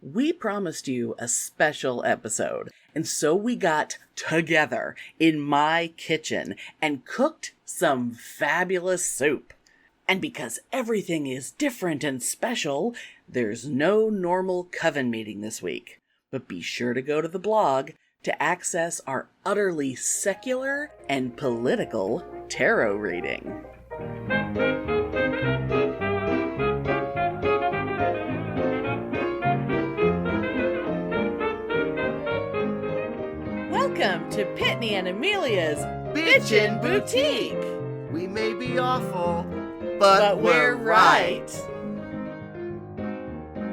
We promised you a special episode, and so we got together in my kitchen and cooked some fabulous soup. And because everything is different and special, there's no normal Coven meeting this week. But be sure to go to the blog to access our utterly secular and political tarot reading. Welcome to Pitney and Amelia's Bitchen Boutique. We may be awful, but we're right.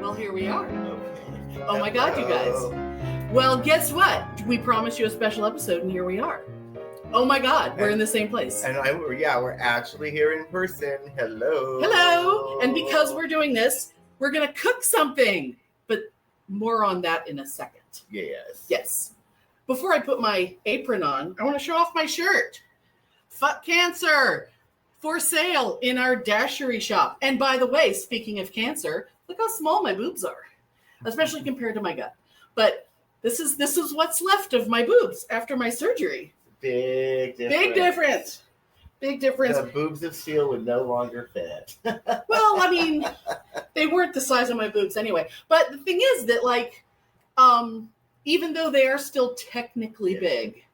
Well, here we are. Okay. Oh my God, you guys. Well, guess what? We promised you a special episode, and here we are. Oh my God, we're in the same place. And we're actually here in person. Hello. Hello. And because we're doing this, we're going to cook something. But more on that in a second. Yes. Yes. Before I put my apron on, I want to show off my shirt. Fuck cancer. For sale in our dashery shop. And by the way, speaking of cancer, look how small my boobs are. Especially compared to my gut. But this is what's left of my boobs after my surgery. Big difference. Big difference. Big difference. The boobs of steel would no longer fit. Well, I mean, they weren't the size of my boobs anyway. But the thing is that, like, even though they are still technically big,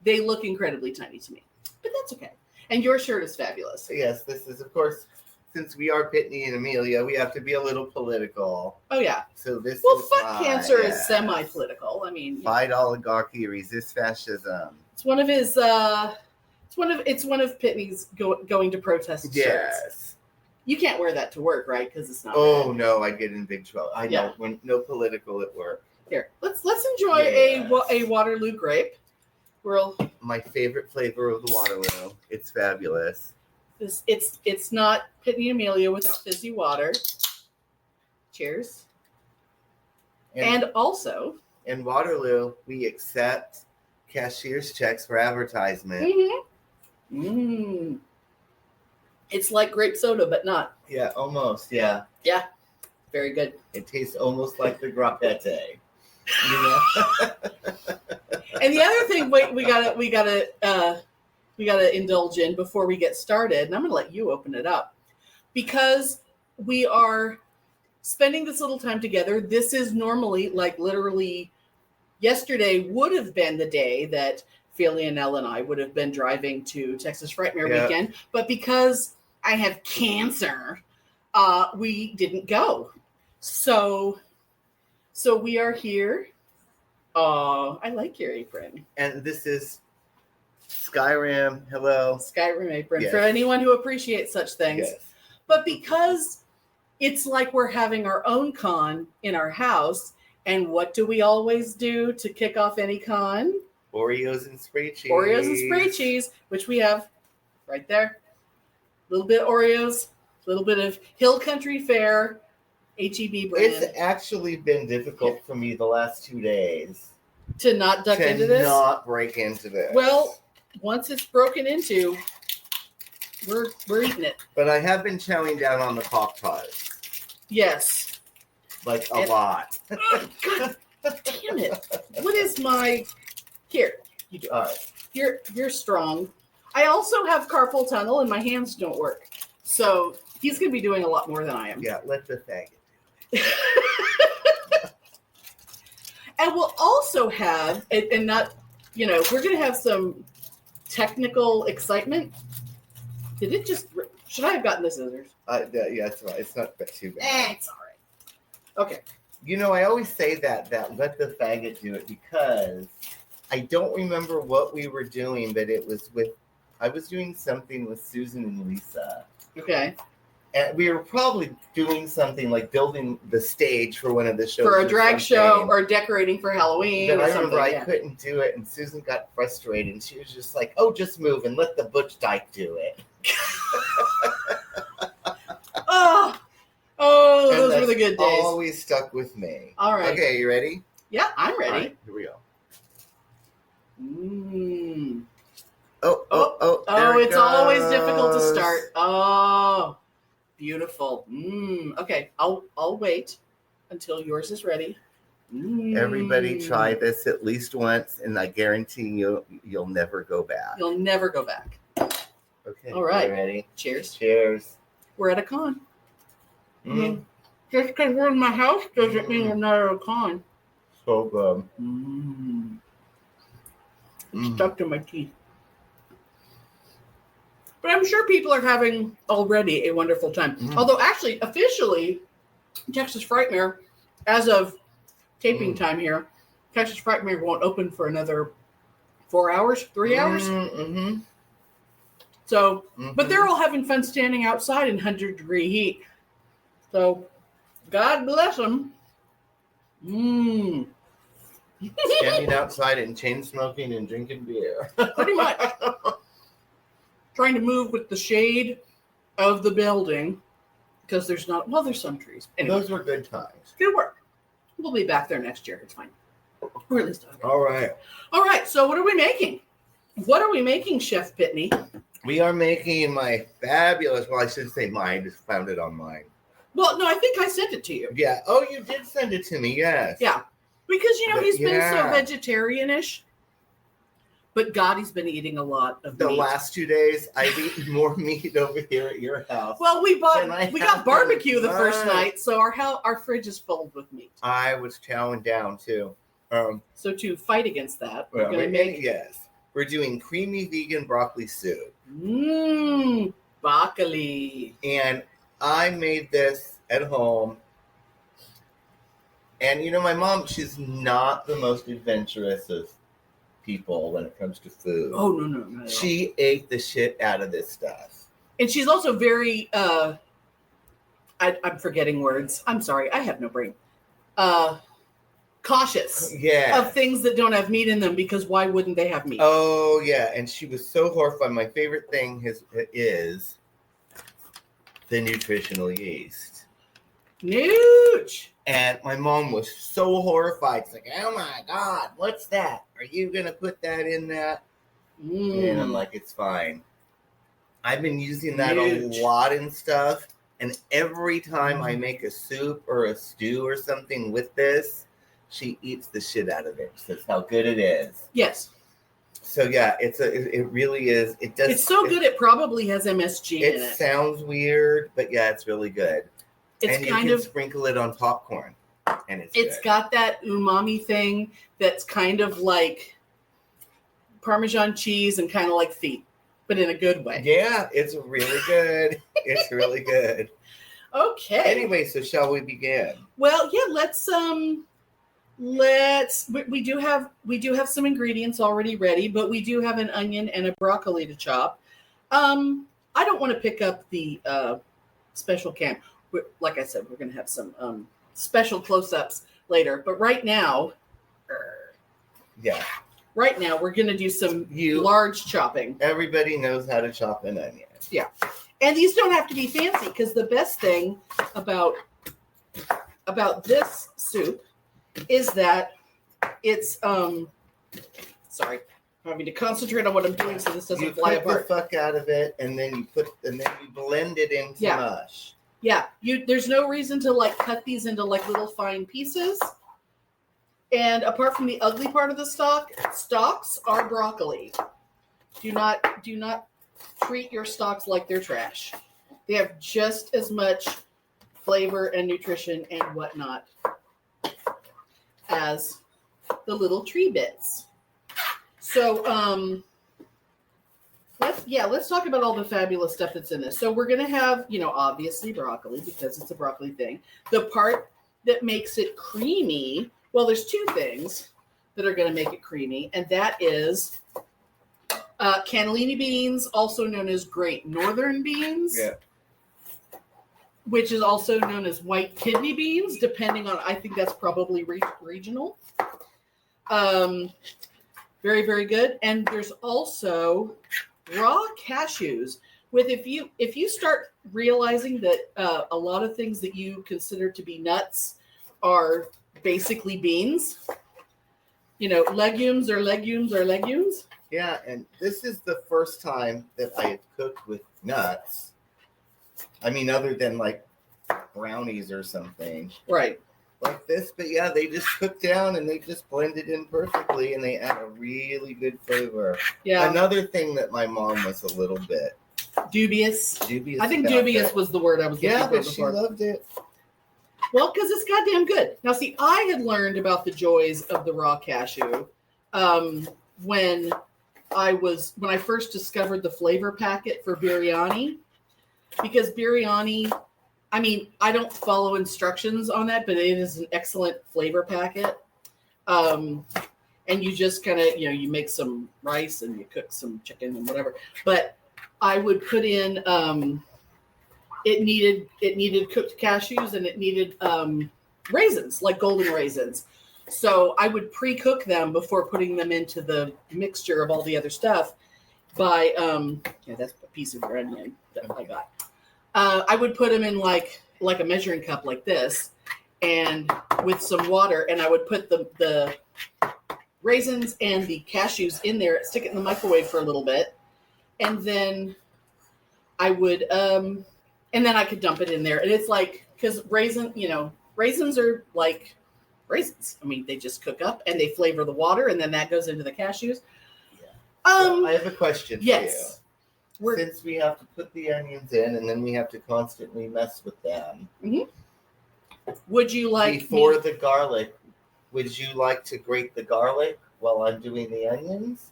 they look incredibly tiny to me. But that's okay. And your shirt is fabulous. Yes, this is, of course, since we are Pitney and Amelia, we have to be a little political. Oh, yeah. So this Well, is fuck cancer is semi-political. I mean, fight oligarchy, resist fascism. it's one of his. It's one of Pitney's going to protest shirts. Yes. You can't wear that to work, right? Because it's not. Oh no, I get in big trouble. I Yeah. know when no political at work. Here, let's enjoy a Waterloo grape. My favorite flavor of the Waterloo. It's fabulous. It's not Pitney and Amelia without fizzy water. Cheers. And also, in Waterloo, we accept cashier's checks for advertisement. It's like grape soda, but not. Yeah, almost. Yeah. Yeah, very good. It tastes almost like the grappette. You know. And the other thing we gotta indulge in before we get started, and I'm gonna let you open it up, because we are spending this little time together. This is normally, like, literally yesterday would have been the day that Philionelle and I would have been driving to Texas Frightmare weekend, but because I have cancer, we didn't go. So we are here. Oh, I like your apron. And this is Skyrim. Hello. Skyrim apron. Yes. For anyone who appreciates such things. Yes. But because it's like we're having our own con in our house, and what do we always do to kick off any con? Oreos and spray cheese. Oreos and spray cheese, which we have right there. A little bit of Oreos, a little bit of Hill Country Fair, HEB brand. It's actually been difficult for me the last 2 days. To not duck into this? To not break into this. Well, once it's broken into, we're eating it. But I have been chowing down on the Pop-Tarts. Yes. Like a lot. Oh, God damn it. What is my... Here. You do. All right. You're strong. I also have carpal tunnel and my hands don't work. So he's going to be doing a lot more than I am. Yeah, let the faggot do it. And we'll also have, and not, we're going to have some technical excitement. Did it just... Should I have gotten the scissors? Yeah, it's right. It's not too bad. It's all right. Okay. I always say that let the faggot do it, because I don't remember what we were doing, but I was doing something with Susan and Lisa. Okay. And we were probably doing something like building the stage for one of the shows. For a drag show or decorating for Halloween. But or I something. remember I couldn't do it, and Susan got frustrated, and she was just like, "Oh, just move and let the Butch Dyke do it." Oh, those were the good days. Always stuck with me. All right. Okay, you ready? Yeah, I'm ready. All right, here we go. Mm. Oh, it's always difficult to start. Oh, beautiful. Okay, I'll wait. until yours is ready. Everybody try this at least once, and I guarantee you'll never go back. You'll never go back. Okay. All right. You ready? Cheers. Cheers. We're at a con. I mean, just because we're in my house doesn't mean we're not at a con. So good. It's stuck to my teeth. But I'm sure people are having already a wonderful time. Although, actually, officially, Texas Frightmare, as of taping time here, Texas Frightmare won't open for another 4 hours, 3 hours. So, but they're all having fun standing outside in 100-degree heat. So, God bless them. Standing outside and chain smoking and drinking beer. Pretty much. Trying to move with the shade of the building because there's some trees. Anyway, Those were good times. Good work. We'll be back there next year. It's fine. Or at least All right. All right. So what are we making? What are we making, Chef Pitney? We are making my fabulous, well, I should say mine. I just found it online. Well, no, I think I sent it to you. Yeah. Oh, you did send it to me. Yes. Yeah. Because, he's been so Yeah. vegetarian-ish. But God, he's been eating a lot of The meat. last 2 days, I've eaten more meat over here at your house. Well, we I got barbecue the have first done. night, so our fridge is filled with meat. I was chowing down too. So to fight against that, we're Well, going to make we're doing creamy vegan broccoli soup. broccoli. And I made this at home. And my mom, she's not the most adventurous of people when it comes to food. Oh, no, not at all. She ate the shit out of this stuff. And she's also very, I'm forgetting words. I'm sorry. I have no brain. Cautious of things that don't have meat in them because why wouldn't they have meat? Oh, yeah. And she was so horrified. My favorite thing is the nutritional yeast. NOOCH. And my mom was so horrified. It's like, oh my God, what's that? Are you going to put that in that? And I'm like, it's fine. I've been using that NOOCH. a lot and stuff. And every time I make a soup or a stew or something with this, she eats the shit out of it. That's how good it is. Yes. So yeah, it really is. It does. It's so good. It probably has MSG in It it. sounds weird, but yeah, it's really good. It's and kind you of can sprinkle it on popcorn, and it's good. got that umami thing that's kind of like Parmesan cheese and kind of like feet, but in a good way. Yeah, it's really good. It's really good. Okay. Anyway, so shall we begin? Well, yeah. We do have some ingredients already ready, but we do have an onion and a broccoli to chop. I don't want to pick up the special cam. Like I said, we're going to have some special close-ups later. But right now, we're going to do some large chopping. Everybody knows how to chop an onion. Yeah. And these don't have to be fancy because the best thing about this soup is that it's sorry, I'm having to concentrate on what I'm doing so this doesn't fly apart. You cook the fuck out of it, and then you blend it into mush. Yeah, there's no reason to cut these into little fine pieces. And apart from the ugly part of the stalks are broccoli. Do not treat your stalks like they're trash. They have just as much flavor and nutrition and whatnot as the little tree bits. So let's talk about all the fabulous stuff that's in this. So we're gonna have, obviously broccoli because it's a broccoli thing. The part that makes it creamy, well, there's two things that are gonna make it creamy, and that is cannellini beans, also known as Great Northern beans. Yeah. Which is also known as white kidney beans, depending on, I think that's probably regional. Very, very good. And there's also raw cashews. If you start realizing that a lot of things that you consider to be nuts are basically beans, legumes are legumes are legumes. Yeah, and this is the first time that I have cooked with nuts. I mean, other than brownies or something. Right. like this. But yeah, they just cook down and they just blend it in perfectly, and they add a really good flavor. Yeah. Another thing that my mom was a little bit Dubious. dubious. I think about dubious that. was the word I was looking Yeah, for but she before. loved it. Well, because it's goddamn good. Now, see, I had learned about the joys of the raw cashew when I first discovered the flavor packet for biryani, because biryani, I mean, I don't follow instructions on that, but it is an excellent flavor packet. And you just kind of, you make some rice and you cook some chicken and whatever. But I would put in, it needed cooked cashews, and it needed raisins, like golden raisins. So I would pre-cook them before putting them into the mixture of all the other stuff by, that's a piece of your onion that I got. I would put them in like a measuring cup like this, and with some water, and I would put the raisins and the cashews in there, stick it in the microwave for a little bit, and then I would, and then I could dump it in there. And it's like, because raisins are like raisins. I mean, they just cook up and they flavor the water, and then that goes into the cashews. Yeah. So I have a question yes. for you. Since we have to put the onions in and then we have to constantly mess with them. Mm-hmm. Would you like before the garlic? Would you like to grate the garlic while I'm doing the onions,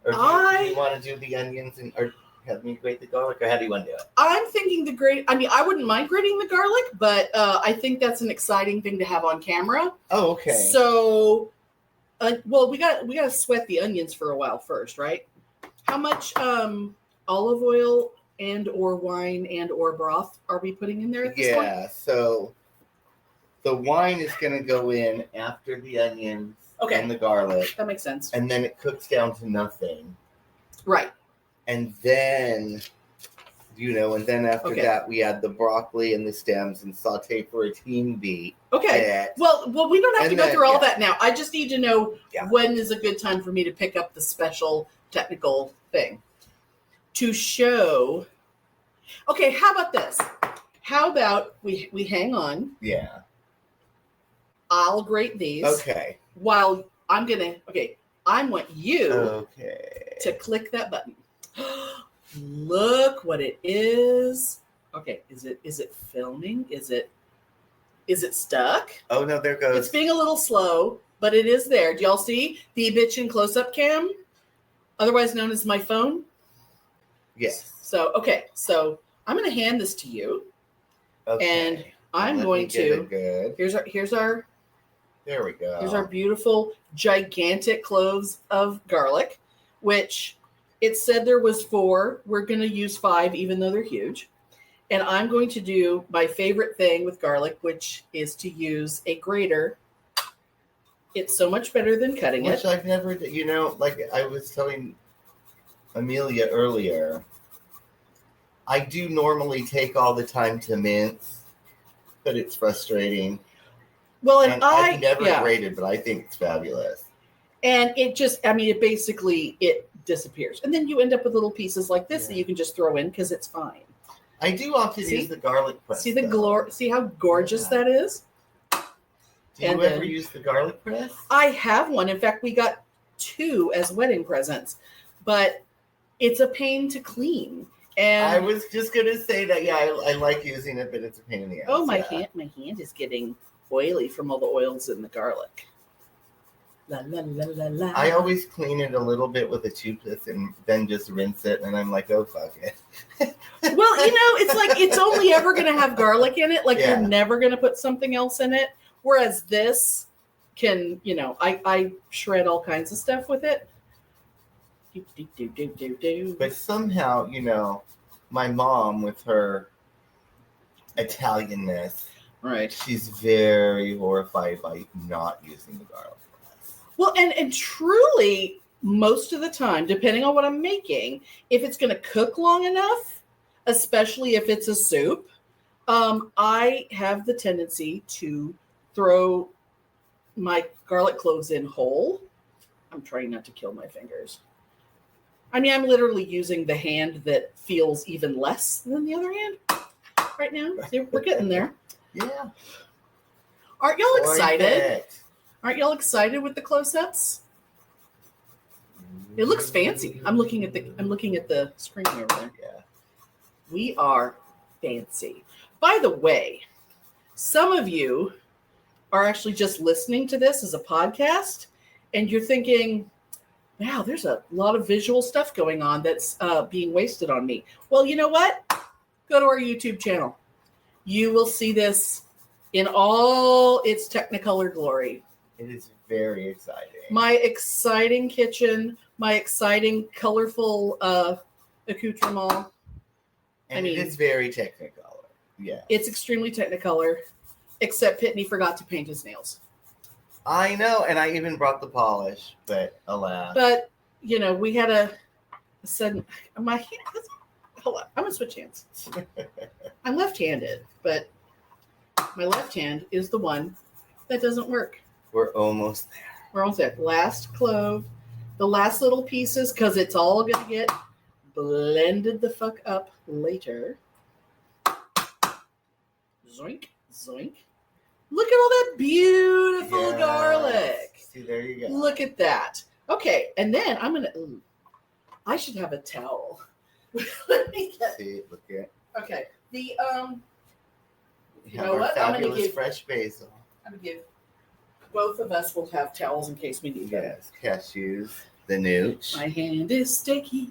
or do you want to do the onions or have me grate the garlic, or how do you want to do it? I'm thinking I wouldn't mind grating the garlic, but I think that's an exciting thing to have on camera. Oh, okay. So, well, we got to sweat the onions for a while first, right? How much olive oil and or wine and or broth are we putting in there at this point? Yeah, so the wine is going to go in after the onions and the garlic. That makes sense. And then it cooks down to nothing. Right. And then, after that, we add the broccoli and the stems and saute for a teeny bit. Okay. Well, we don't have to go through all that now. I just need to know when is a good time for me to pick up the special technical thing to show. Okay, how about this? How about we hang on? Yeah. I'll grate these. Okay. While I want you to click that button. Look what it is. Okay, is it filming? Is it stuck? Oh no, there goes. It's being a little slow, but it is there. Do y'all see the Bitchen close-up cam? Otherwise known as my phone? Yes. So I'm gonna hand this to you. Okay. And I'm going to good. Here's our there we go. Here's our beautiful gigantic cloves of garlic, which it said there was 4. We're going to use 5, even though they're huge. And I'm going to do my favorite thing with garlic, which is to use a grater. It's so much better than cutting it. Which I've never, like I was telling Amelia earlier, I do normally take all the time to mince, but it's frustrating. Well, and I've never grated, but I think it's fabulous. And it just, it basically, it disappears. And then you end up with little pieces like this that you can just throw in because it's fine. I do often use the garlic press. See see how gorgeous that is? Do you ever use the garlic press? I have one. In fact, we got 2 as wedding presents, but it's a pain to clean. And I was just going to say that, I like using it, but it's a pain in the ass. Oh, my hand is getting oily from all the oils in the garlic. La, la, la, la, la. I always clean it a little bit with a toothpaste and then just rinse it, and I'm like, oh, fuck it. Well, it's like it's only ever going to have garlic in it. Like you're never going to put something else in it. Whereas this can, I shred all kinds of stuff with it. But somehow, my mom with her Italianness, right? She's very horrified by not using the garlic press. Well, and truly, most of the time, depending on what I'm making, if it's going to cook long enough, especially if it's a soup, I have the tendency to throw my garlic cloves in whole. I'm trying not to kill my fingers. I'm literally using the hand that feels even less than the other hand right now. See, we're getting there. Yeah. Aren't y'all excited? Perfect. Aren't y'all excited with the close-ups? It looks fancy. I'm looking at the screen over there. Yeah. We are fancy. By the way, some of you are actually just listening to this as a podcast, and you're thinking, wow, there's a lot of visual stuff going on that's being wasted on me. Well, you know what? Go to our YouTube channel. You will see this in all its Technicolor glory. It is very exciting. My exciting kitchen, my exciting, colorful accoutrement. And it is very Technicolor. Yeah. It's extremely Technicolor, except Pitney forgot to paint his nails. I know, and I even brought the polish, but alas. But, we had a sudden... My hand... Hold on. I'm going to switch hands. I'm left-handed, but my left hand is the one that doesn't work. We're almost there. We're almost there. Last clove. The last little pieces, because it's all going to get blended the fuck up later. Zoink, zoink. Look at all that beautiful garlic. See, there you go. Look at that. Okay, and then I'm going to... I should have a towel. Let me get... See, look at... Okay, the... We You have know our what? I'm gonna fabulous give- fresh basil. I'm going to give... Both of us will have towels in case we need them. Yes, cashews, the NOOCH. My hand is sticky.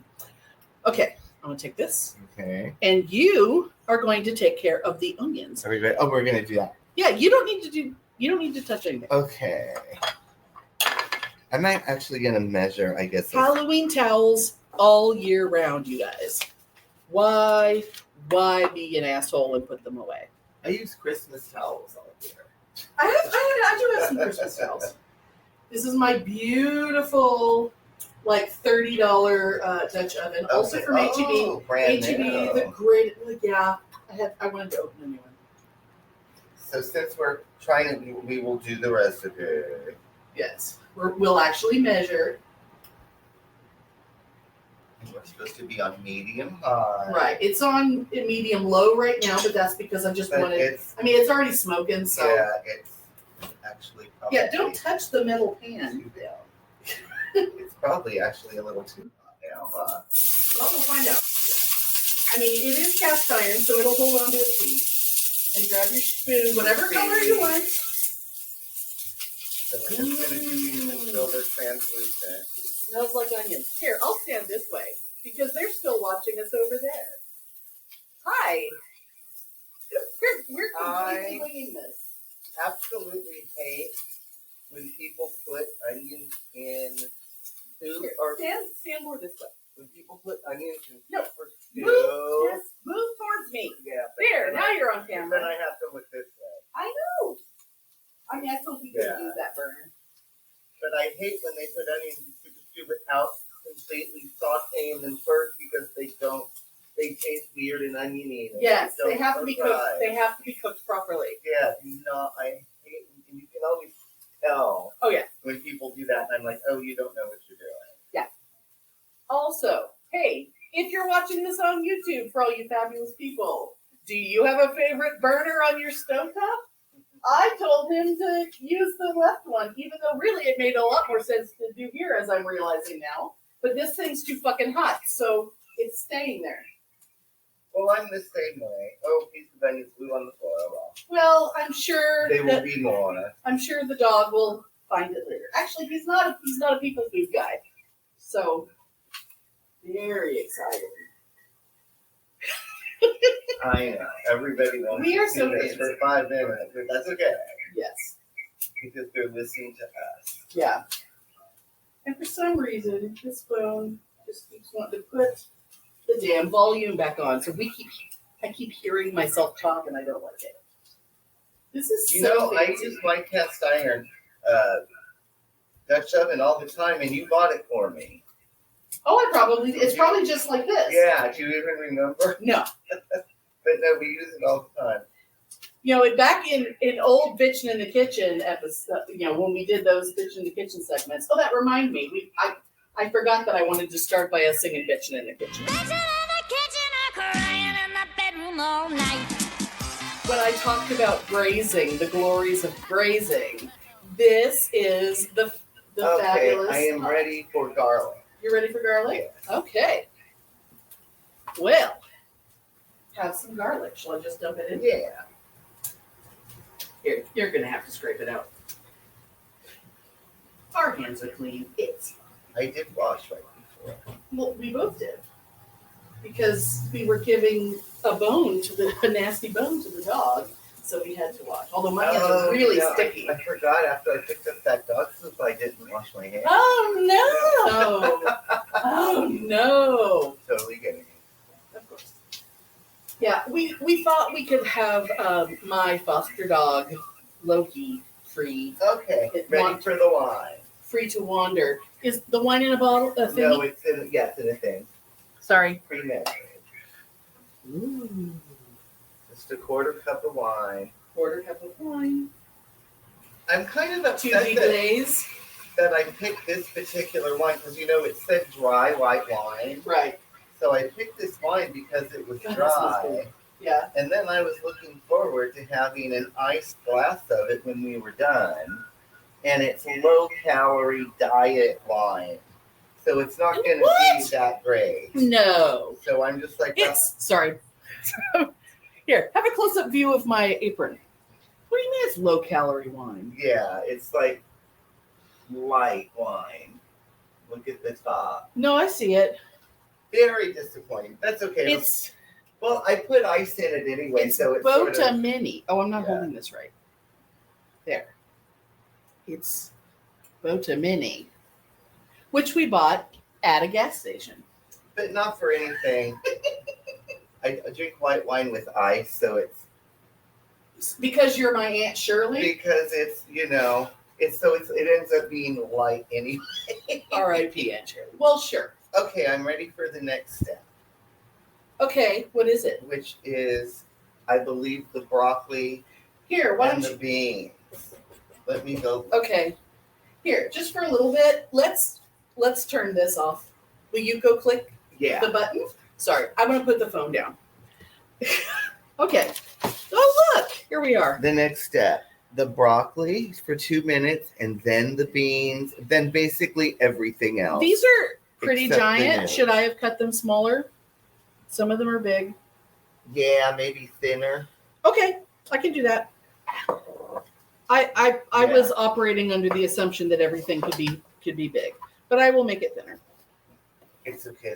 Okay, I'm going to take this. Okay. And you are going to take care of the onions. Everybody, we're gonna do that. Yeah, you don't need to touch anything. Okay. I'm not actually gonna measure, I guess. Halloween towels all year round, you guys. Why be an asshole and put them away? I use Christmas towels all year. I do have some Christmas towels. This is my beautiful, like $30 Dutch oven, also from HEB. Oh, brand HEB, new. the great. Yeah, I wanted to open a new one. So since we're trying to, we will do the recipe. Yes, we'll actually measure. And we're supposed to be on medium high. Right, it's on medium low right now, but that's because I just But wanted. it's, It's already smoking, so yeah, it's actually probably yeah. Don't touch the metal pan. too down. It's probably actually a little too hot now. Well, we'll find out. It is cast iron, so it'll hold on to its heat. And grab your spoon, whatever color you want. So we're just going to do these until they're translucent. It smells like onions. Here, I'll stand this way because they're still watching us over there. Hi. We're completely winging this. Absolutely hate when people put onions in soup Here, or stand more this way. when people put onions in No. soup or stew. Yes, move towards me. Yeah. There, now you're on Then camera. I have to look this way. I know. I suppose we could Yeah. use that burner. But I hate when they put onions in soup or stew without completely sauteing them first because they taste weird and oniony. Yes, don't they have to be cooked. fry. They have to be cooked properly. Yeah, I hate, and you can always tell. Oh, yeah. When people do that, and I'm like, oh, you don't know what you're doing. Also, hey, if you're watching this on YouTube, for all you fabulous people, do you have a favorite burner on your stovetop? I told him to use the left one, even though really it made a lot more sense to do here, as I'm realizing now. But this thing's too fucking hot, so it's staying there. Well, I'm the same way. Oh, piece of onions flew on the floor. Oh, Well, I'm sure well. They will be more. I'm sure the dog will find it later. Actually, he's not a people food guy, so very excited. I know. Everybody wants We are to so do this for 5 minutes, but that's okay. Yes. Because they're listening to us. Yeah. And for some reason, this phone just keeps wanting to put the damn volume back on. So I keep hearing myself talk, and I don't like it. This is I use my cast iron Dutch oven all the time, and you bought it for me. Oh, it's probably just like this. Yeah, do you even remember? No. But no, we use it all the time. Back in old Bitchen in the Kitchen episode, when we did those Bitchen in the Kitchen segments. Oh, that reminded me. I forgot that I wanted to start by us singing Bitchen in the Kitchen. Bitchin' in the kitchen or crying in the bedroom all night. when I talked about grazing, the glories of grazing, this is the Okay, fabulous. I am ready for garlic. You're ready for garlic? Yes. Okay. Well, have some garlic. Shall I just dump it in? Yeah. Here, you're going to have to scrape it out. Our hands are clean. It's I did wash right before. well, we both did. Because we were giving a nasty bone to the dog, so we had to wash. Although my hands are really sticky. I forgot after I picked up that dog soup, I didn't wash my hands. Oh no! Oh no! Totally getting it. Of course. Yeah, we thought we could have my foster dog, Loki, free. Okay, ready for the wine. Free to wander. Is the wine in a bottle? A thing? No, it's in a thing. Sorry. Pre-measured. Ooh. Just a quarter cup of wine. Quarter cup of wine. I'm kind of Two upset glaze. that I picked this particular wine because it said dry white wine. Right. So I picked this wine because it was God, dry. Yeah. And then I was looking forward to having an iced glass of it when we were done. And it's low-calorie diet wine. So it's not going to be that great. No. So I'm just like... Sorry. Here, have a close-up view of my apron. What do you mean it's low-calorie wine? Yeah, it's like light wine. Look at the top. No, I see it. Very disappointing. That's okay. Well, I put ice in it anyway, It's so it's Bota sort of... Mini. Oh, I'm not holding this right. There. It's Bota Mini, which we bought at a gas station. But not for anything. I drink white wine with ice, so it's... Because you're my Aunt Shirley? Because it's, it ends up being light anyway. R.I.P. Aunt Shirley. Well, sure. Okay, I'm ready for the next step. Okay, what is it? Which is, I believe, the broccoli Here, why and don't the you... beans. Let me go. Okay. Here, just for a little bit, let's turn this off. Will you go click Yeah. the button? Sorry, I'm going to put the phone down. Okay. Oh, look, here we are. The next step, the broccoli for 2 minutes, and then the beans, then basically everything else. These are pretty Except the giant. nose. Should I have cut them smaller? Some of them are big. Yeah, maybe thinner. Okay, I can do that. I was operating under the assumption that everything could be big, but I will make it thinner. It's okay.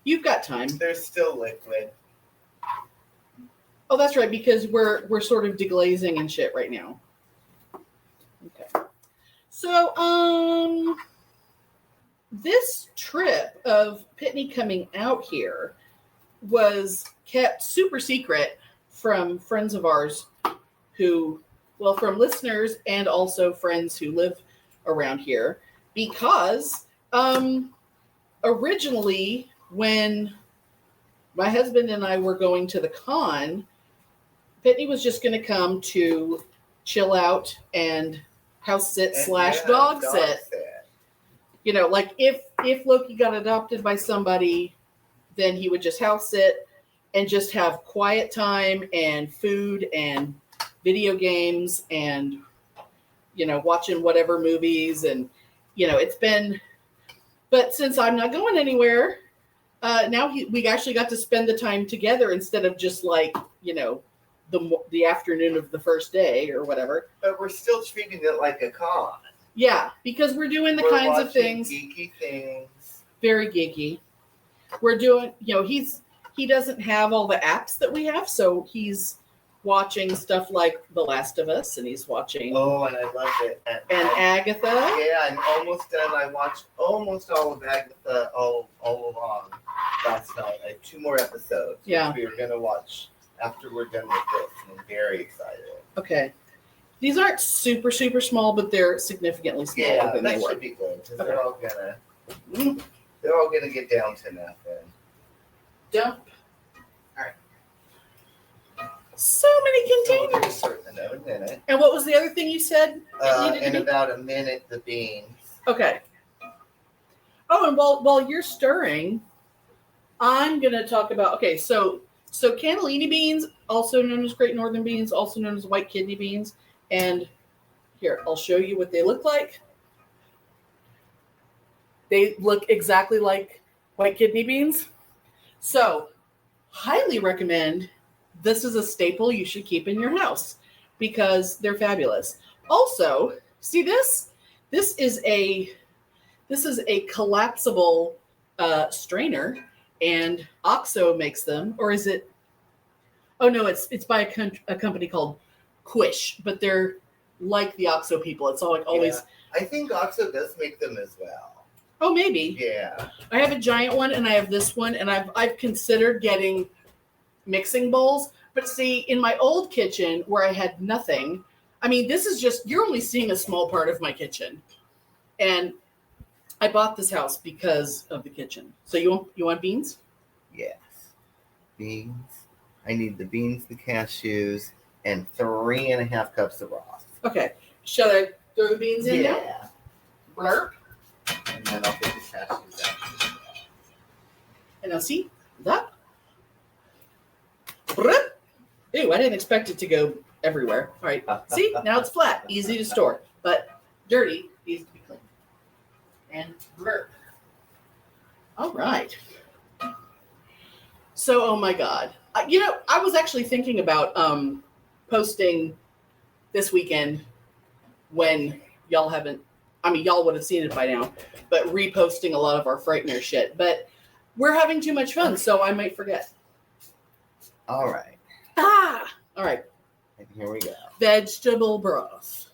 You've got time. They're still liquid. Oh, that's right, because we're sort of deglazing and shit right now. Okay. So, this trip of Pitney coming out here was kept super secret from friends of ours from listeners and also friends who live around here, because originally when my husband and I were going to the con, Pitney was just going to come to chill out and house sit / dog sit. Like if Loki got adopted by somebody, then he would just house sit and just have quiet time and food and video games and, watching whatever movies. And, it's been, but since I'm not going anywhere, now we actually got to spend the time together instead of just like, the afternoon of the first day or whatever. But we're still treating it like a con. Yeah, because we're doing the kinds of things. Geeky things. Very geeky. We're doing, he doesn't have all the apps that we have, so he's watching stuff like The Last of Us, and he's watching. Oh, and I love it. And Agatha. Yeah, I'm almost done. I watched almost all of Agatha all along last night. I have 2 more episodes. Yeah. Which we are going to watch after we're done with this, and I'm very excited. Okay. These aren't super, super small, but they're significantly smaller than they were. That should be good, because Okay. they're all gonna get down to nothing. Dump. All right. So many So we'll containers. just sort them out in a minute. And what was the other thing you said? In about a minute, the beans. Okay. Oh, and while you're stirring, I'm going to talk about, so So cannellini beans, also known as Great Northern beans, also known as white kidney beans. And here, I'll show you what they look like. They look exactly like white kidney beans. So, highly recommend. This is a staple you should keep in your house because they're fabulous. Also, see this? This is a collapsible strainer, and OXO makes them, or is it? Oh no, it's by a company called Quish, but they're like the OXO people. It's all like always. Yeah. I think OXO does make them as well. Oh, maybe. Yeah. I have a giant one, and I have this one, and I've considered getting mixing bowls. But see, in my old kitchen where I had nothing, I mean, this is just, you're only seeing a small part of my kitchen. And I bought this house because of the kitchen. So you want beans? Yes. Beans. I need the beans, the cashews, and 3.5 cups of broth. Okay. Shall I throw the beans in now? Yeah. Blurp. And then I'll put the cashews out. And now see that? Blurp. Ew, I didn't expect it to go everywhere. All right. See, now it's flat, easy to store, but dirty, needs to be cleaned. And blurp. All right. So, oh my God. I was actually thinking about posting this weekend when y'all haven't, y'all would have seen it by now, but reposting a lot of our Frightener shit. But we're having too much fun, so I might forget. All right. All right. And here we go. Vegetable broth.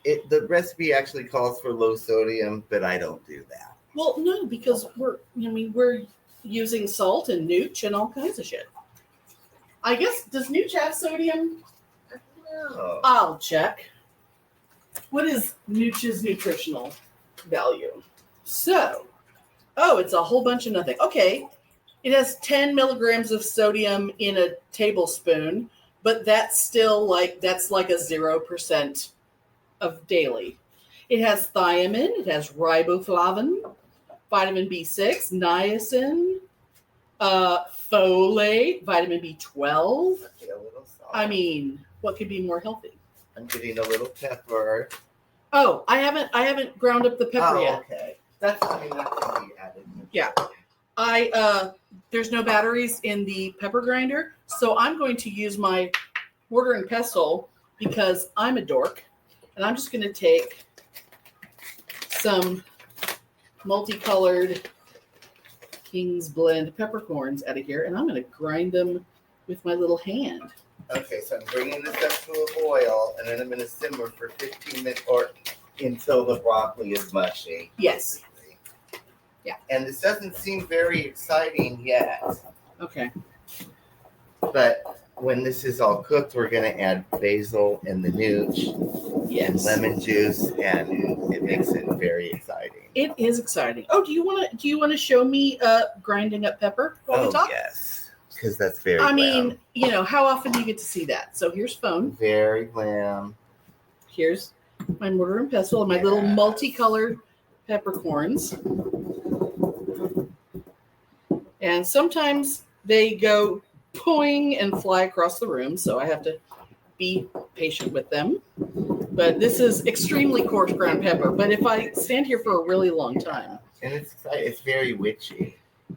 The recipe actually calls for low sodium, but I don't do that. Well, no, because we're using salt and NOOCH and all kinds of shit. I guess, does NOOCH have sodium? No. I'll check. What is NOOCH's nutritional value? So, it's a whole bunch of nothing. Okay. It has 10 milligrams of sodium in a tablespoon, but that's still that's like a 0% of daily. It has thiamine, it has riboflavin, vitamin B6, niacin, folate, vitamin B12. Okay, a little salt. What could be more healthy? I'm getting a little pepper. Oh, I haven't ground up the pepper yet. Okay. That can be added. Yeah. There's no batteries in the pepper grinder, so I'm going to use my mortar and pestle because I'm a dork, and I'm just going to take some multicolored King's Blend peppercorns out of here, and I'm going to grind them with my little hand. Okay, so I'm bringing this up to a boil, and then I'm going to simmer for 15 minutes or until the broccoli is mushy. Yes. Yeah. And this doesn't seem very exciting yet. Okay. But when this is all cooked, we're going to add basil and the NOOCH and lemon juice, and it makes it very exciting. It is exciting. Oh, do you want to show me grinding up pepper while we talk? Yes, because that's very glam. How often do you get to see that? So here's phone. Very glam. Here's my mortar and pestle and my little multicolored peppercorns. And sometimes they go poing and fly across the room, so I have to be patient with them. But this is extremely coarse ground pepper. But if I stand here for a really long time. And it's very witchy.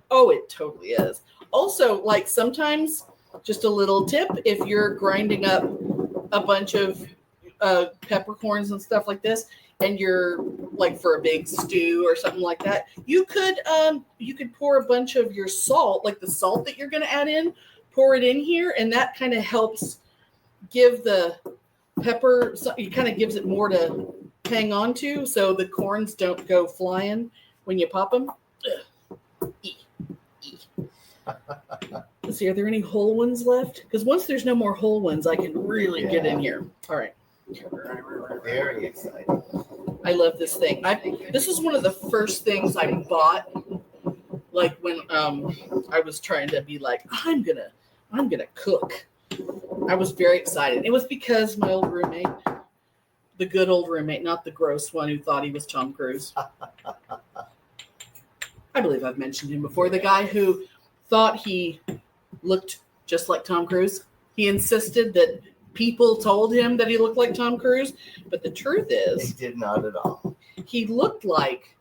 Oh, it totally is. Also, sometimes, just a little tip, if you're grinding up a bunch of peppercorns and stuff like this, and you're for a big stew or something like that, you could pour a bunch of your salt, the salt that you're going to add in, pour it in here, and that kind of helps give the pepper, it kind of gives it more to hang on to, so the corns don't go flying when you pop them. Let's see, are there any whole ones left? Because once there's no more whole ones, I can really get in here. All right. Very exciting. I love this thing. This is one of the first things I bought, when I was trying to be I'm gonna cook. I was very excited. It was because my old roommate, the good old roommate, not the gross one who thought he was Tom Cruise. I believe I've mentioned him before. The guy who thought he looked just like Tom Cruise. He insisted that people told him that he looked like Tom Cruise, but the truth is, They did not at all. he looked like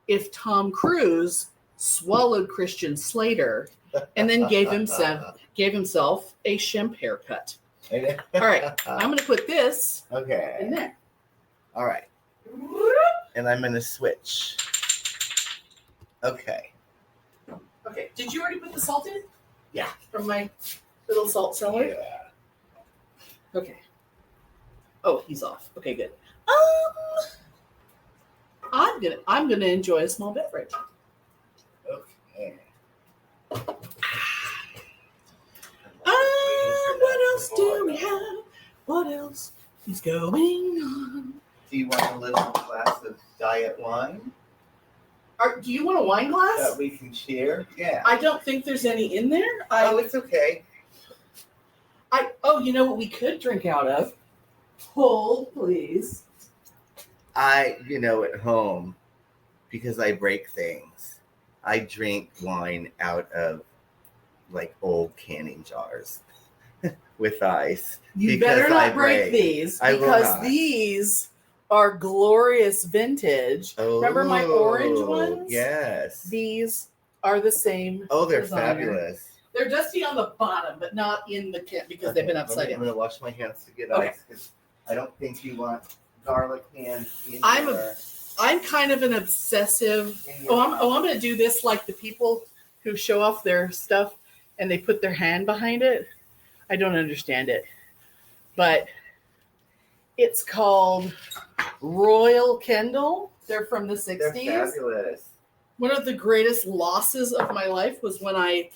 if Tom Cruise swallowed Christian Slater and then gave himself a shemp haircut. All right, I'm going to put this in Okay. there. All right. And I'm going to switch. Okay. Okay, did you already put the salt in? Yeah. From my little salt cellar? Yeah. Okay. Oh, he's off. Okay, good. I'm gonna enjoy a small beverage. Okay. What else do we have? What else is going on? Do you want a little glass of diet wine Do you want a wine glass? that we can share? Yeah. I don't think there's any in there. It's okay. You know what we could drink out of? Hold, please. At home, because I break things, I drink wine out of like old canning jars with ice. You because better I not break these I will because not. these are glorious vintage. Remember my orange ones? Yes. These are the same. Oh, they're designer. fabulous. They're dusty on the bottom, but not in the can because they've been upside I'm down. going to wash my hands to get Okay. ice because I don't think you want garlic hands in I'm kind of an obsessive. I'm going to do this like the people who show off their stuff and they put their hand behind it. I don't understand it, but it's called Royal Kendall. They're from the 60s. They're fabulous. One of the greatest losses of my life was when I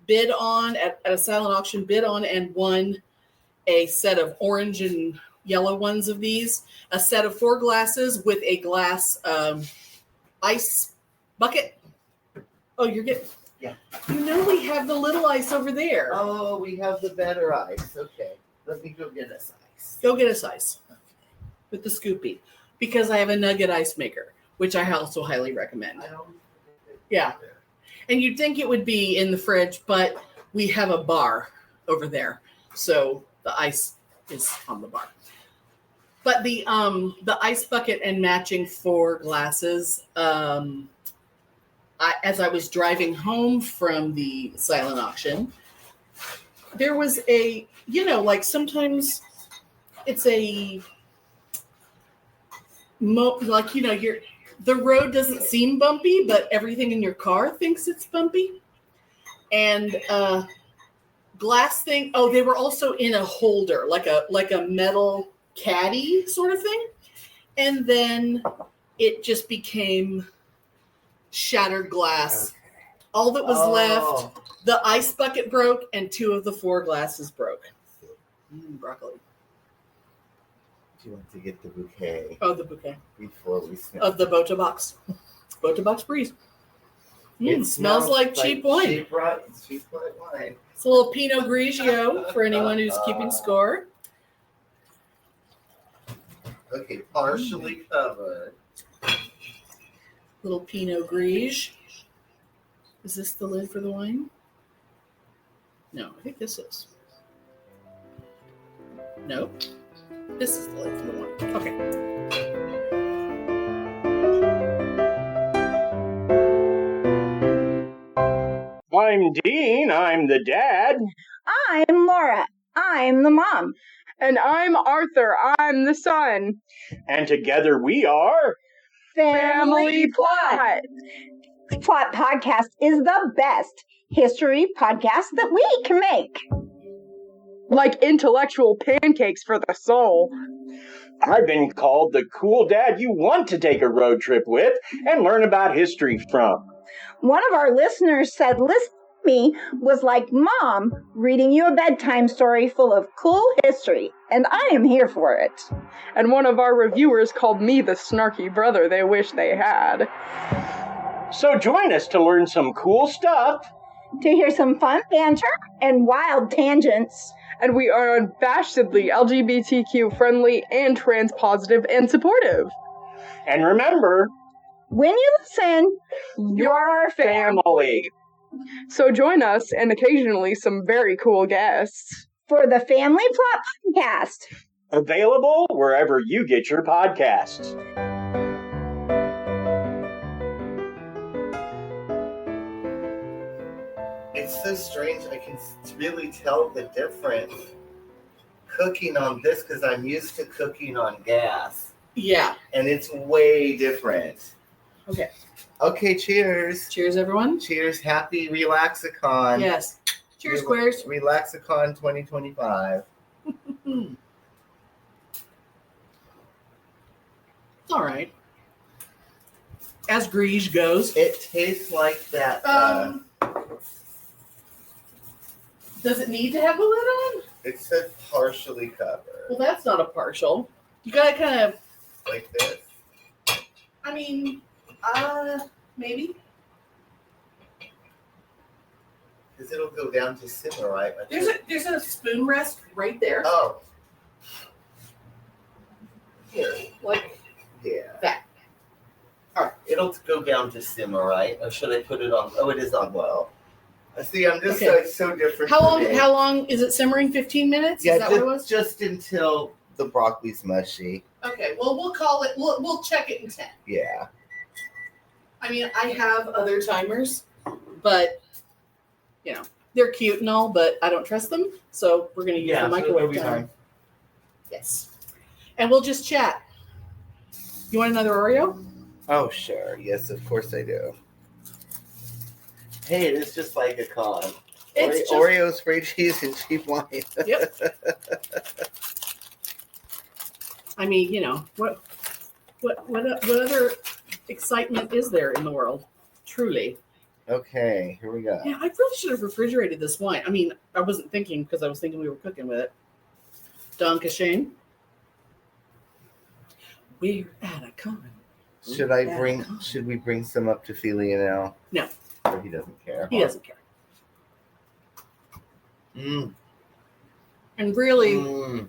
bid on at a silent auction, and won a set of orange and yellow ones of these, a set of 4 glasses with a glass ice bucket. Oh, you're getting. Yeah. You know we have the little ice over there. Oh, we have the better ice. Okay. Let me go get us ice. Go get us ice with the scoopy because I have a nugget ice maker, which I also highly recommend. Yeah. And you'd think it would be in the fridge, but we have a bar over there. So the ice is on the bar. But the ice bucket and matching 4 glasses, as I was driving home from the silent auction, there was a, like sometimes it's the road doesn't seem bumpy, but everything in your car thinks it's bumpy. And glass thing. Oh, they were also in a holder, like a metal caddy sort of thing. And then it just became shattered glass. Okay. All that was left, the ice bucket broke and 2 of the 4 glasses broke. Broccoli. Do you want to get the bouquet? Oh, the bouquet. Before we smell Of the Bota Box. Bota Box Breeze. It smells like cheap wine. Cheap white wine. It's a little Pinot Grigio for anyone who's keeping score. Okay, partially covered. Little Pinot Grigio. Is this the lid for the wine? No, I think this is. No, this is the lid for the wine. Okay. I'm Dean. I'm the dad. I'm Laura. I'm the mom. And I'm Arthur. I'm the son. And together we are Family Plot. Plot Podcast is the best history podcast that we can make. Like intellectual pancakes for the soul. I've been called the cool dad you want to take a road trip with and learn about history from. One of our listeners said, "Listen to me was like Mom reading you a bedtime story full of cool history, and I am here for it." And one of our reviewers called me the snarky brother they wish they had. So join us to learn some cool stuff. To hear some fun banter and wild tangents. And we are unabashedly LGBTQ friendly and trans positive and supportive. And remember, When you listen, You're our family. So join us and occasionally some very cool guests for the Family Plot Podcast. Available wherever you get your podcasts. It's so strange. I can really tell the difference cooking on this because I'm used to cooking on gas. Yeah. And it's way different. Okay. Okay, cheers. Cheers, everyone. Cheers. Happy Relaxicon. Yes. Cheers, squares. Relaxicon 2025. It's all right. As Grige goes. It tastes like that. Does it need to have a lid on? It said partially covered. Well, that's not a partial. You gotta kind of, Like this. I mean, maybe. Because it'll go down to simmer, right? There's a spoon rest right there. Oh. Here. Like Yeah. that. It'll go down to simmer, right? Or should I put it on? Oh, it is on low. See, I'm just Okay. so different. How long? today. How long is it simmering? 15 minutes? Yeah, Is that what it was? just until the broccoli's mushy. Okay. Well, we'll call it. We'll check it in 10. Yeah. I mean, I have other timers, but you know they're cute and all, but I don't trust them, so we're gonna use the microwave timer. Yes. And we'll just chat. You want another Oreo? Oh, sure. Yes, of course I do. Hey, it is just like a con. It's just- Oreos, free cheese, and cheap wine. Yep. I mean, you know, what other excitement is there in the world? Truly. Okay, here we go. Yeah, I really should have refrigerated this wine. I mean, I wasn't thinking because I was thinking we were cooking with it. Danke Shane. We're at a con. Should we bring some up to Felia now? No. Or he doesn't care. He doesn't care. Mm. And really, Mm.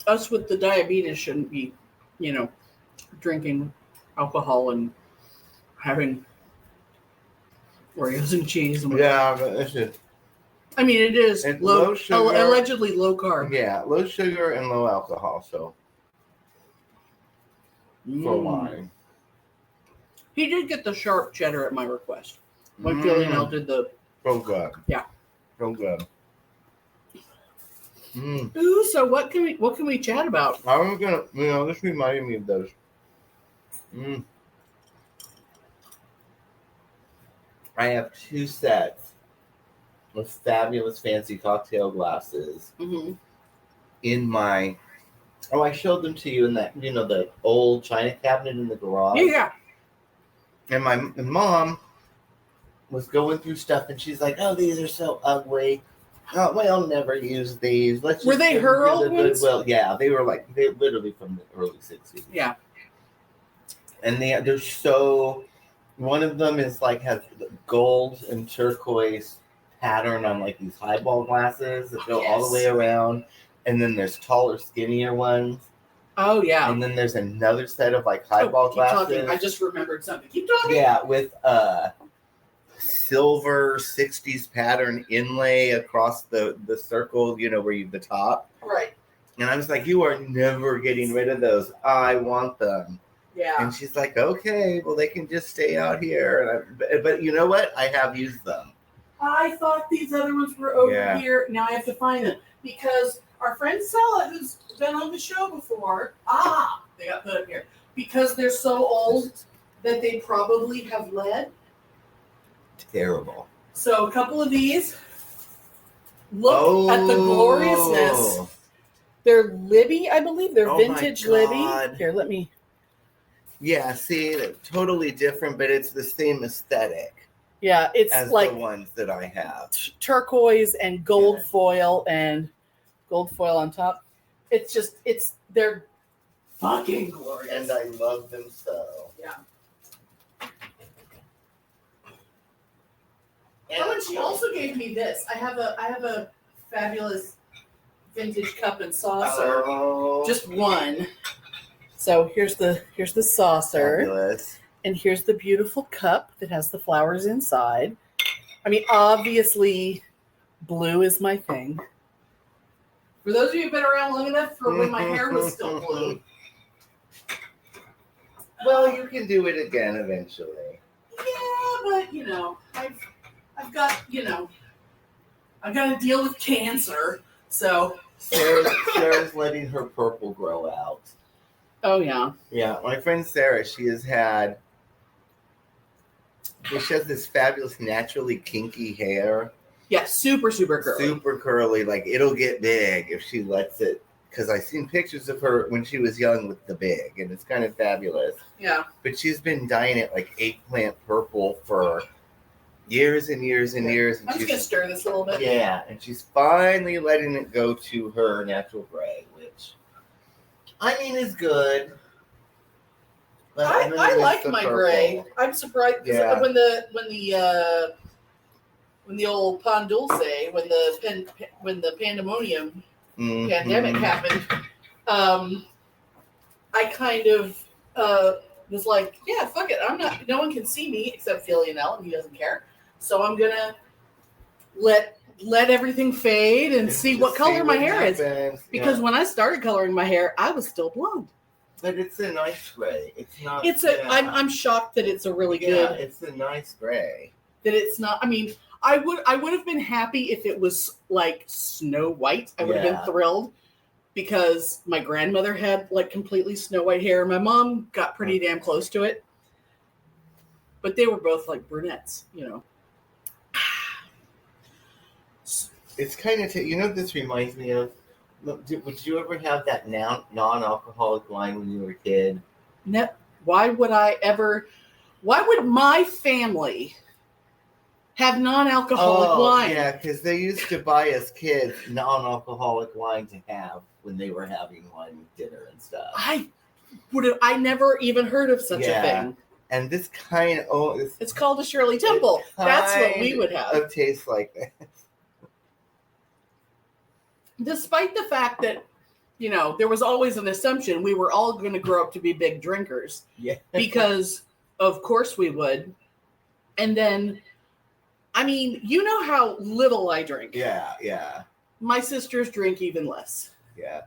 us with the diabetes shouldn't be, you know, drinking alcohol and having Oreos and cheese. And Yeah, but this is I mean, it is It's low, low sugar. allegedly low carb. low sugar and low alcohol. So for wine, He did get the sharp cheddar at my request. When Mm. Philly and Elle did the so good. Yeah. So good. Mm. ooh. So what can we chat about? I'm gonna, this reminded me of those. Mm. I have 2 sets of fabulous fancy cocktail glasses Mm-hmm. in my. Oh, I showed them to you in that, the old china cabinet in the garage. Yeah. And my mom was going through stuff, and she's like, "Oh, these are so ugly. Oh, I'll never use these. Let's." Were just they give her them to old the ones? Goodwill." Yeah, they were literally from the early 60s. Yeah. And they're so. One of them is has gold and turquoise pattern on these highball glasses that go all the way around, and then there's taller, skinnier ones. Oh yeah. And then there's another set of highball keep glasses. talking. I just remembered something. Keep talking. Yeah, with silver 60s pattern inlay across the circle, where you the top. Right. And I was like, "You are never getting rid of those. I want them." Yeah. And she's like, "Okay, well they can just stay out here." But you know what? I have used them. I thought these other ones were over Yeah. here. Now I have to find them because our friend Stella, who's been on the show before, they got put up here because they're so old that they probably have lead. Terrible. So a couple of these. Look at the gloriousness. They're Libby, I believe. They're Oh my vintage God. Libby. Here, let me. Yeah, see, they're totally different, but it's the same aesthetic Yeah, it's as like the ones that I have. turquoise and gold Yeah. foil and gold foil on top. They're fucking glorious. And I love them so. Yeah. And And she also gave me this. I have a fabulous vintage cup and saucer. Oh, Just one. So here's the saucer. fabulous. And here's the beautiful cup that has the flowers inside. I mean, obviously, blue is my thing. For those of you who've been around long enough for when my hair was still blue. Well, you can do it again eventually. Yeah, but you know, I've got, you know, I've got to deal with cancer, so. Sarah's letting her purple grow out. Oh yeah. Yeah, my friend Sarah, she has this fabulous naturally kinky hair. Yeah, super curly. Super curly, like it'll get big if she lets it. Because I've seen pictures of her when she was young with the big, and it's kind of fabulous. Yeah. But she's been dyeing it like eggplant purple for years and years and years. And I'm just going to stir this a little bit. Yeah, and she's finally letting it go to her natural gray, which, I mean, is good. But I like my purple. gray. I'm surprised Yeah. when the old Pan Dulce, when the pandemonium pandemic happened, I kind of was like, yeah, fuck it. I'm not. No one can see me except Lionel, and he doesn't care. So I'm gonna let everything fade and see what color my hair is. Because when I started coloring my hair, I was still blonde. But it's a nice gray. It's not. I'm shocked that it's a really good. Yeah, it's a nice gray. That it's not. I mean, I would have been happy if it was like Snow White. I would have been thrilled because my grandmother had like completely snow white hair. My mom got pretty damn close to it, but they were both like brunettes, you know. It's kind of you know what this reminds me of. Would you ever have that non-alcoholic wine when you were a kid? No. Why would my family have non-alcoholic wine? Yeah, because they used to buy us kids non-alcoholic wine to have when they were having wine with dinner and stuff. I never even heard of such a thing. And this kind of it's called a Shirley Temple. That's what we would have. Of taste like that. Despite the fact that, you know, there was always an assumption we were all going to grow up to be big drinkers. Yeah. Because, of course, we would. And then, I mean, you know how little I drink. Yeah. My sisters drink even less. Yeah.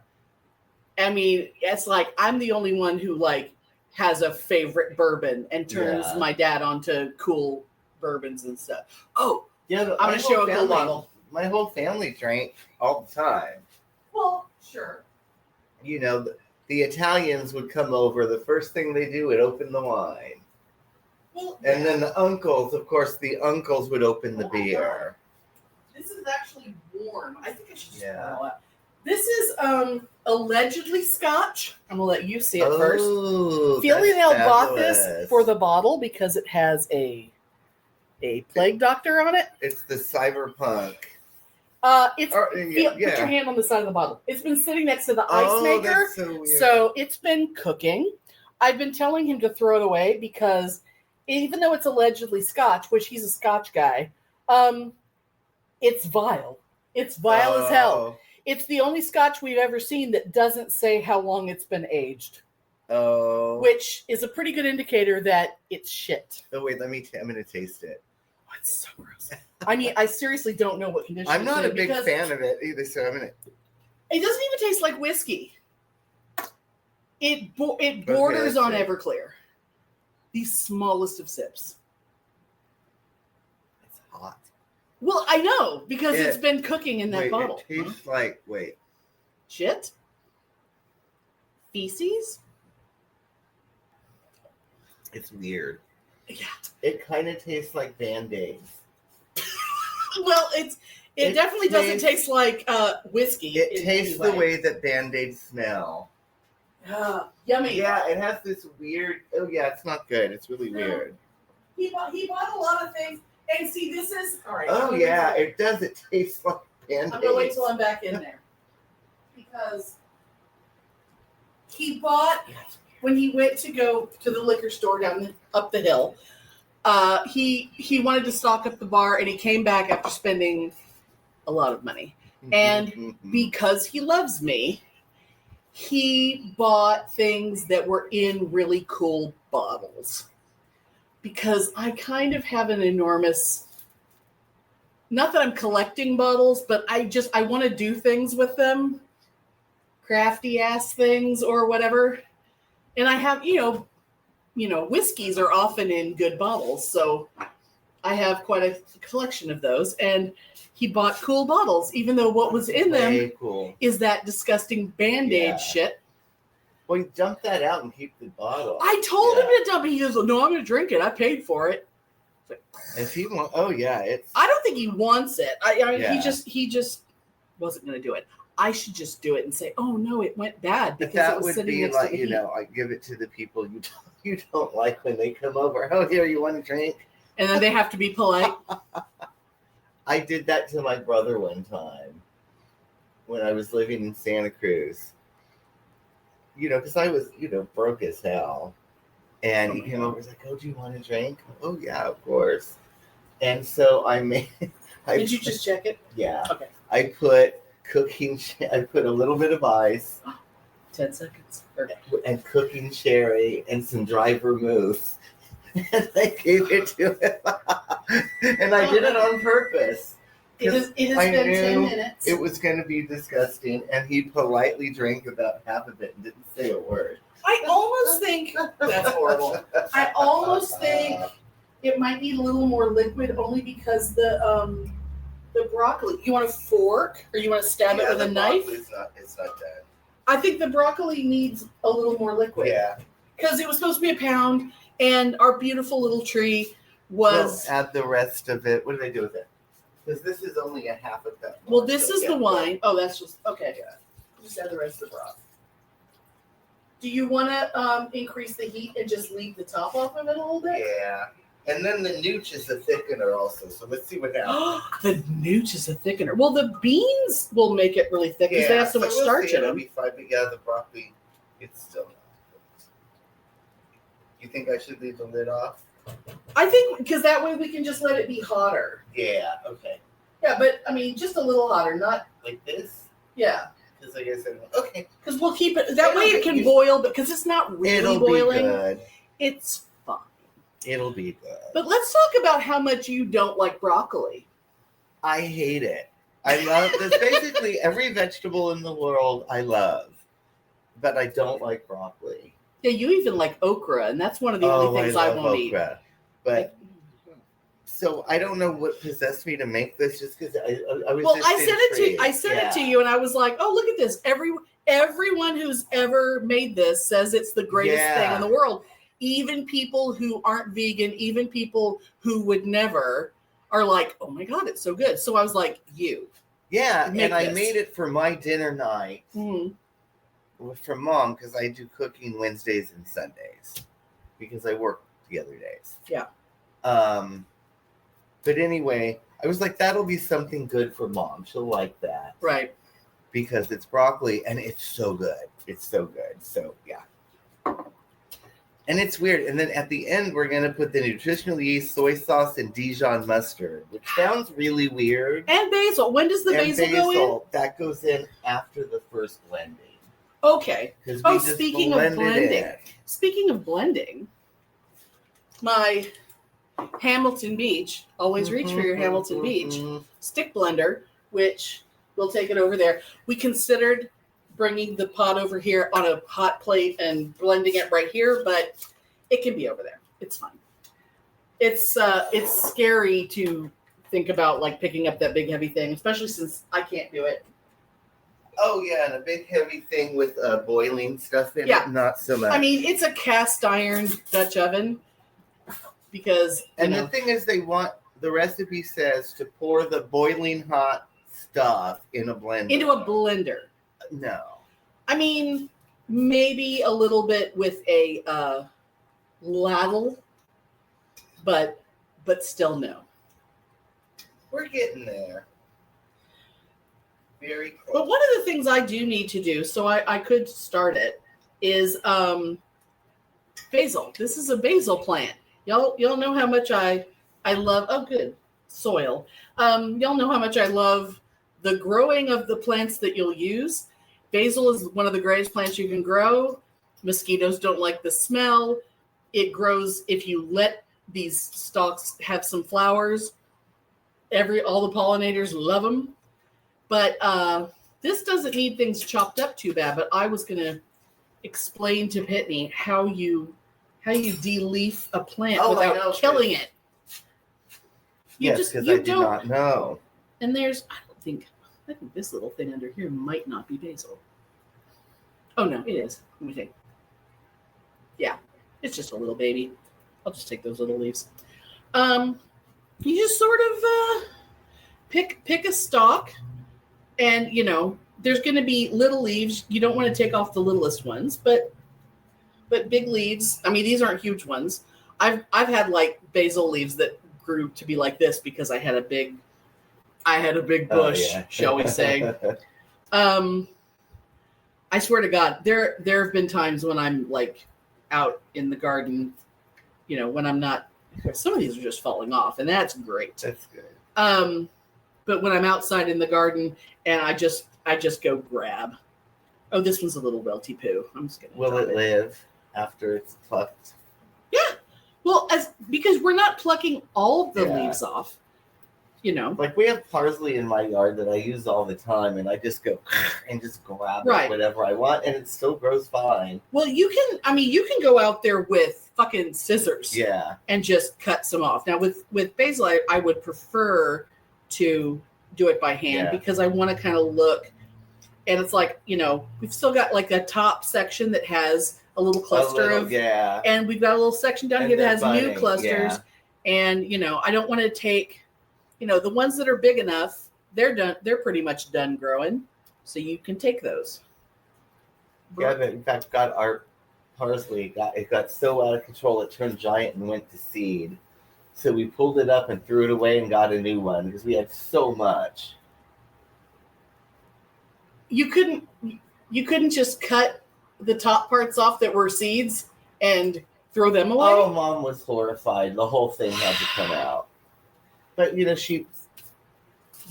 I mean, it's like I'm the only one who, like, has a favorite bourbon and turns my dad onto cool bourbons and stuff. Oh, yeah. I'm going to show a cool bottle. My whole family drank all the time. Well, sure. You know, the Italians would come over. The first thing they do would open the wine. Well, and then the uncles would open the beer. This is actually warm. I think I should just pour it. This is allegedly Scotch. I'm going to let you see it first. Lionel bought this for the bottle because it has a plague doctor on it. It's the cyberpunk. Put your hand on the side of the bottle. It's been sitting next to the ice maker. That's so weird. So it's been cooking. I've been telling him to throw it away because even though it's allegedly Scotch, which he's a Scotch guy, it's vile. It's vile as hell. It's the only Scotch we've ever seen that doesn't say how long it's been aged. Oh. Which is a pretty good indicator that it's shit. Oh, wait, I'm going to taste it. Oh, it's so gross. I mean, I seriously don't know what condition I'm not a big fan of it either, so I'm going to... It doesn't even taste like whiskey. It borders on Everclear. The smallest of sips. It's hot. Well, I know, because it's been cooking in that bottle. It tastes like, shit? Feces? It's weird. Yeah. It kind of tastes like Band-Aids. Well, it definitely doesn't taste like whiskey. It tastes the way that Band-Aids smell. Yummy. Yeah, it has this weird... Oh, yeah, it's not good. It's really weird. He bought a lot of things. And see, this is... All right. Oh, yeah, it does. It tastes like Band-Aids. I'm going to wait till I'm back in there. Because he bought... When he went to go to the liquor store up the hill, he wanted to stock up the bar, and he came back after spending a lot of money. And because he loves me, he bought things that were in really cool bottles. Because I kind of have an enormous not that I'm collecting bottles, but I want to do things with them, crafty ass things or whatever. And I have, whiskeys are often in good bottles, so I have quite a collection of those. And he bought cool bottles, even though what was in them is that disgusting Band-Aid shit. Well, you dump that out and keep the bottle. I told him to dump it. He goes, "No, I'm going to drink it. I paid for it." If he wants, it's. I don't think he wants it. He just wasn't going to do it. I should just do it and say, "Oh no, it went bad because that it was would sitting be next like to the heat." I give it to the people you don't like when they come over. Oh, here, you want a drink? And then they have to be polite. I did that to my brother one time when I was living in Santa Cruz. Because I was, broke as hell. And he came over and was like, "Oh, do you want a drink?" "Oh, yeah, of course." And so Did you just check it? Yeah. Okay. I put a little bit of ice. 10 seconds. Okay. And cooking sherry and some dry vermouth. And I gave it to him. And I did it on purpose. It has been 10 minutes. It was going to be disgusting, and he politely drank about half of it and didn't say a word. I almost think that's horrible. I almost think it might need a little more liquid, only because the broccoli. You want a fork, or you want to stab it with a knife? It's not done. I think the broccoli needs a little more liquid. Yeah. Because it was supposed to be a pound, and our beautiful little tree was. Add the rest of it. What do they do with it? Because this is only a half of that. Well, this is the wine. Oh, that's just okay. Yeah. Just add the rest of the broth. Do you want to increase the heat and just leave the top off of it a little bit? Yeah. And then the NOOCH is a thickener also. So let's see what happens. The NOOCH is a thickener. Well, the beans will make it really thick because they have so much starch in them. It'll be fine, but yeah, the broccoli, it's still not cooked. You think I should leave the lid off? I think because that way we can just let it be hotter. Yeah, okay. Yeah, but I mean, just a little hotter, not like this. Yeah. Because I guess okay. Because we'll keep it that way. It can boil, because it's not really boiling. Be good. It's fine. It'll be good. But let's talk about how much you don't like broccoli. I hate it. I love. There's basically every vegetable in the world I love, but I don't like broccoli. Yeah, you even like okra, and that's one of the only things I won't eat. But so I don't know what possessed me to make this, just because I was. Well, I sent it to you, and I was like, "Oh, look at this! Everyone who's ever made this says it's the greatest thing in the world. Even people who aren't vegan, even people who would never, are like, "Oh my god, it's so good!" So I was like, "You." Yeah, and I made it for my dinner night. Mm-hmm. From Mom, because I do cooking Wednesdays and Sundays because I work the other days. Yeah. But anyway, I was like, that'll be something good for Mom. She'll like that. Right. Because it's broccoli and it's so good. It's so good. So, yeah. And it's weird. And then at the end, we're going to put the nutritional yeast, soy sauce, and Dijon mustard, which sounds really weird. And basil. When does the basil go in? That goes in after the first blending. Okay. Speaking of blending, my Hamilton Beach, always reach for your Hamilton Beach stick blender, which we'll take it over there. We considered bringing the pot over here on a hot plate and blending it right here, but it can be over there. It's fine. It's scary to think about like picking up that big heavy thing, especially since I can't do it. Oh, yeah, and a big heavy thing with boiling stuff in it, not so much. I mean, it's a cast iron Dutch oven because... the thing is, the recipe says to pour the boiling hot stuff in a blender. Into a blender. No. I mean, maybe a little bit with a ladle, but still no. We're getting there. Very close. But one of the things I do need to do, so I could start it, is basil. This is a basil plant. Y'all know how much I love. Oh, good soil. Y'all know how much I love the growing of the plants that you'll use. Basil is one of the greatest plants you can grow. Mosquitoes don't like the smell. It grows if you let these stalks have some flowers. all the pollinators love them. But this doesn't need things chopped up too bad. But I was gonna explain to Pitney how you de-leaf a plant without killing it. Yes, because I do not know. And I think this little thing under here might not be basil. Oh no, it is. Let me think. Yeah, it's just a little baby. I'll just take those little leaves. You just sort of pick a stalk, and there's going to be little leaves. You don't want to take off the littlest ones, but big leaves. I mean, these aren't huge ones. I've had like basil leaves that grew to be like this because I had a big bush, shall we say. I swear to God, there have been times when I'm like out in the garden, when I'm not. Some of these are just falling off, and that's great. That's good. But when I'm outside in the garden and I just go grab. Oh, this one's a little welty poo. I'm just gonna. Will it live after it's plucked? Yeah. Well, because we're not plucking all of the leaves off. Like we have parsley in my yard that I use all the time, and I just go and just grab it, whatever I want, and it still grows fine. Well, you can go out there with fucking scissors, and just cut some off. Now with basil, I would prefer to do it by hand because I want to kind of look, and it's like we've still got like a top section that has a little cluster and we've got a little section down here that has new clusters, and I don't want to take. The ones that are big enough, they're done. They're pretty much done growing, so you can take those. Yeah, in fact, got our parsley. It got so out of control it turned giant and went to seed. So we pulled it up and threw it away and got a new one because we had so much. You couldn't just cut the top parts off that were seeds and throw them away. Oh, Mom was horrified. The whole thing had to come out. But,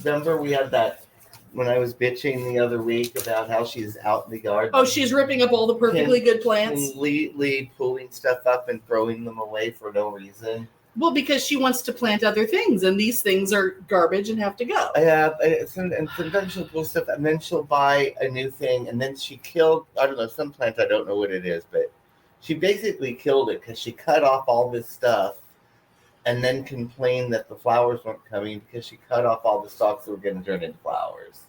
remember we had that when I was bitching the other week about how she's out in the yard. Oh, she's ripping up all the perfectly good plants. Completely pulling stuff up and throwing them away for no reason. Well, because she wants to plant other things, and these things are garbage and have to go. Yeah, and sometimes she'll pull stuff, and then she'll buy a new thing, and then she killed, I don't know, some plant, I don't know what it is, but she basically killed it because she cut off all this stuff. And then complained that the flowers weren't coming because she cut off all the stalks that were going to turn into flowers.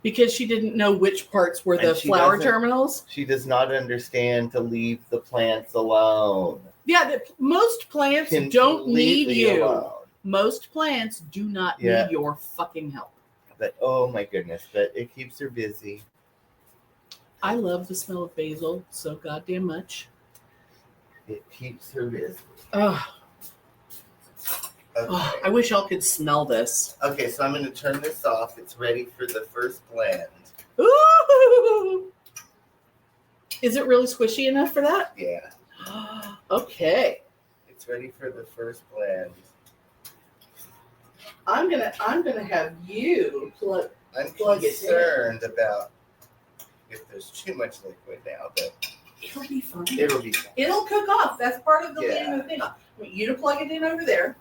Because she didn't know which parts were the flower terminals? She does not understand to leave the plants alone. Yeah, most plants don't need you. Alone. Most plants do not need your fucking help. But, oh my goodness, but it keeps her busy. I love the smell of basil so goddamn much. It keeps her busy. Oh. Okay. Oh, I wish y'all could smell this. Okay, so I'm going to turn this off. It's ready for the first blend. Ooh! Is it really squishy enough for that? Yeah. Okay. It's ready for the first blend. I'm gonna have you plug it in. I'm concerned about if there's too much liquid now, but it'll be fine. It'll be fine. It'll cook off. That's part of the leading the thing off. I want you to plug it in over there.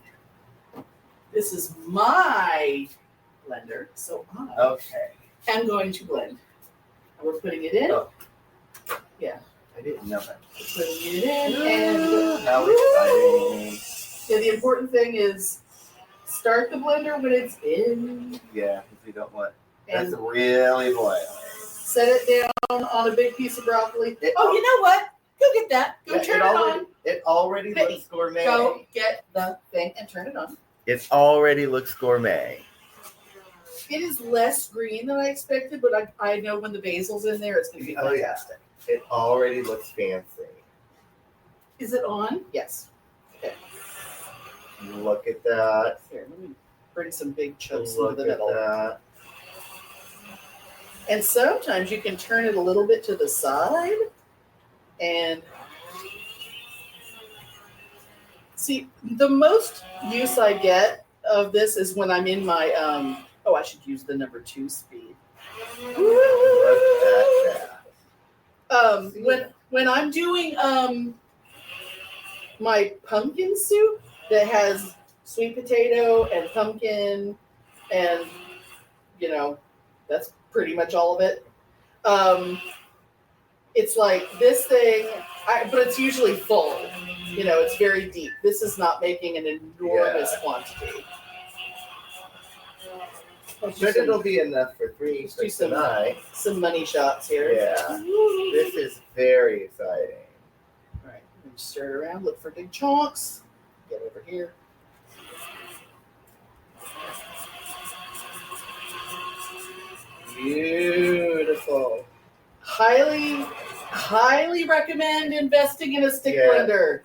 This is my blender, so I'm going to blend. We're putting it in. Oh. Yeah. I didn't know that. We're putting it in, and how exciting! Yeah, the important thing is start the blender when it's in. Yeah, because we don't want that's really boiling. Set it down on a big piece of broccoli. You know what? Go get that. Go turn it on. It already looks gourmet. Go get the thing and turn it on. It already looks gourmet. It is less green than I expected, but I know when the basil's in there, it's going to be fantastic. It already looks fancy. Is it on? Yes. Okay. Look at that. Here, let me bring some big chunks into the middle. That. And sometimes you can turn it a little bit to the side and see, the most use I get of this is when I'm in my, I should use the number 2 speed. When I'm doing my pumpkin soup that has sweet potato and pumpkin, and that's pretty much all of it. It's like this thing, but it's usually full. It's very deep. This is not making an enormous quantity. But it'll be enough for 3 for tonight. Some money shots here. Yeah. This is very exciting. All right, I'm going to stir it around, look for big chunks. Get over here. Beautiful. Highly recommend investing in a stick blender.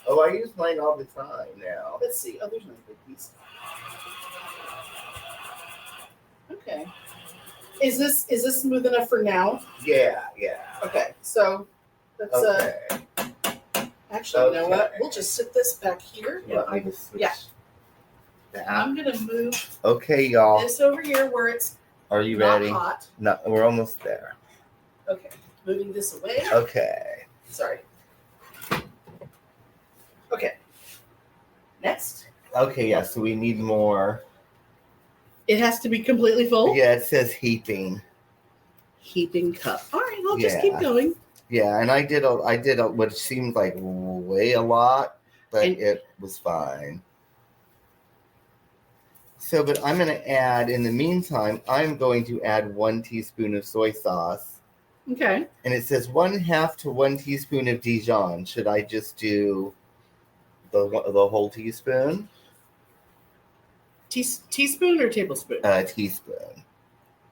Oh, I use mine all the time now. Let's see. Oh, there's no big piece. Okay. Is this smooth enough for now? Yeah. Okay. So let's actually, you know what? We'll just sit this back here. I'm gonna move Okay, y'all. this over here where it's Are you not ready? hot. No, we're almost there. Okay. Moving this away. Okay. Sorry. Okay. Next. Okay, yeah, so we need more. It has to be completely full? Yeah, it says heaping. Heaping cup. All right, I'll just keep going. Yeah, and I did what seemed like way a lot, but it was fine. So, but I'm going to add, in the meantime, I'm going to add 1 teaspoon of soy sauce. Okay. And it says 1/2 to 1 teaspoon of Dijon. Should I just do the whole teaspoon? Teaspoon or tablespoon? Teaspoon.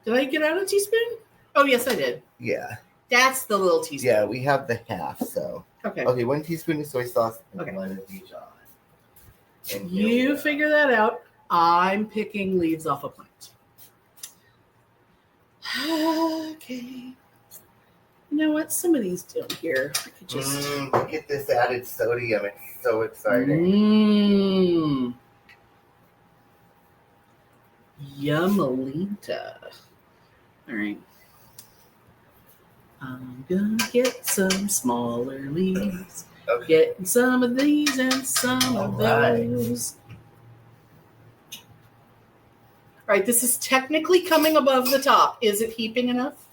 Did I get out a teaspoon? Oh, yes, I did. Yeah. That's the little teaspoon. Yeah, we have the half, so. Okay. Okay, 1 teaspoon of soy sauce and Okay. 1 of Dijon. And You figure that out. I'm picking leaves off a plant. Okay. You know what? Some of these down here, I could just. Look at this added sodium. It's so exciting. Yummalita. All right. I'm gonna get some smaller leaves. Okay. Getting some of these and some of those. All right, this is technically coming above the top. Is it heaping enough?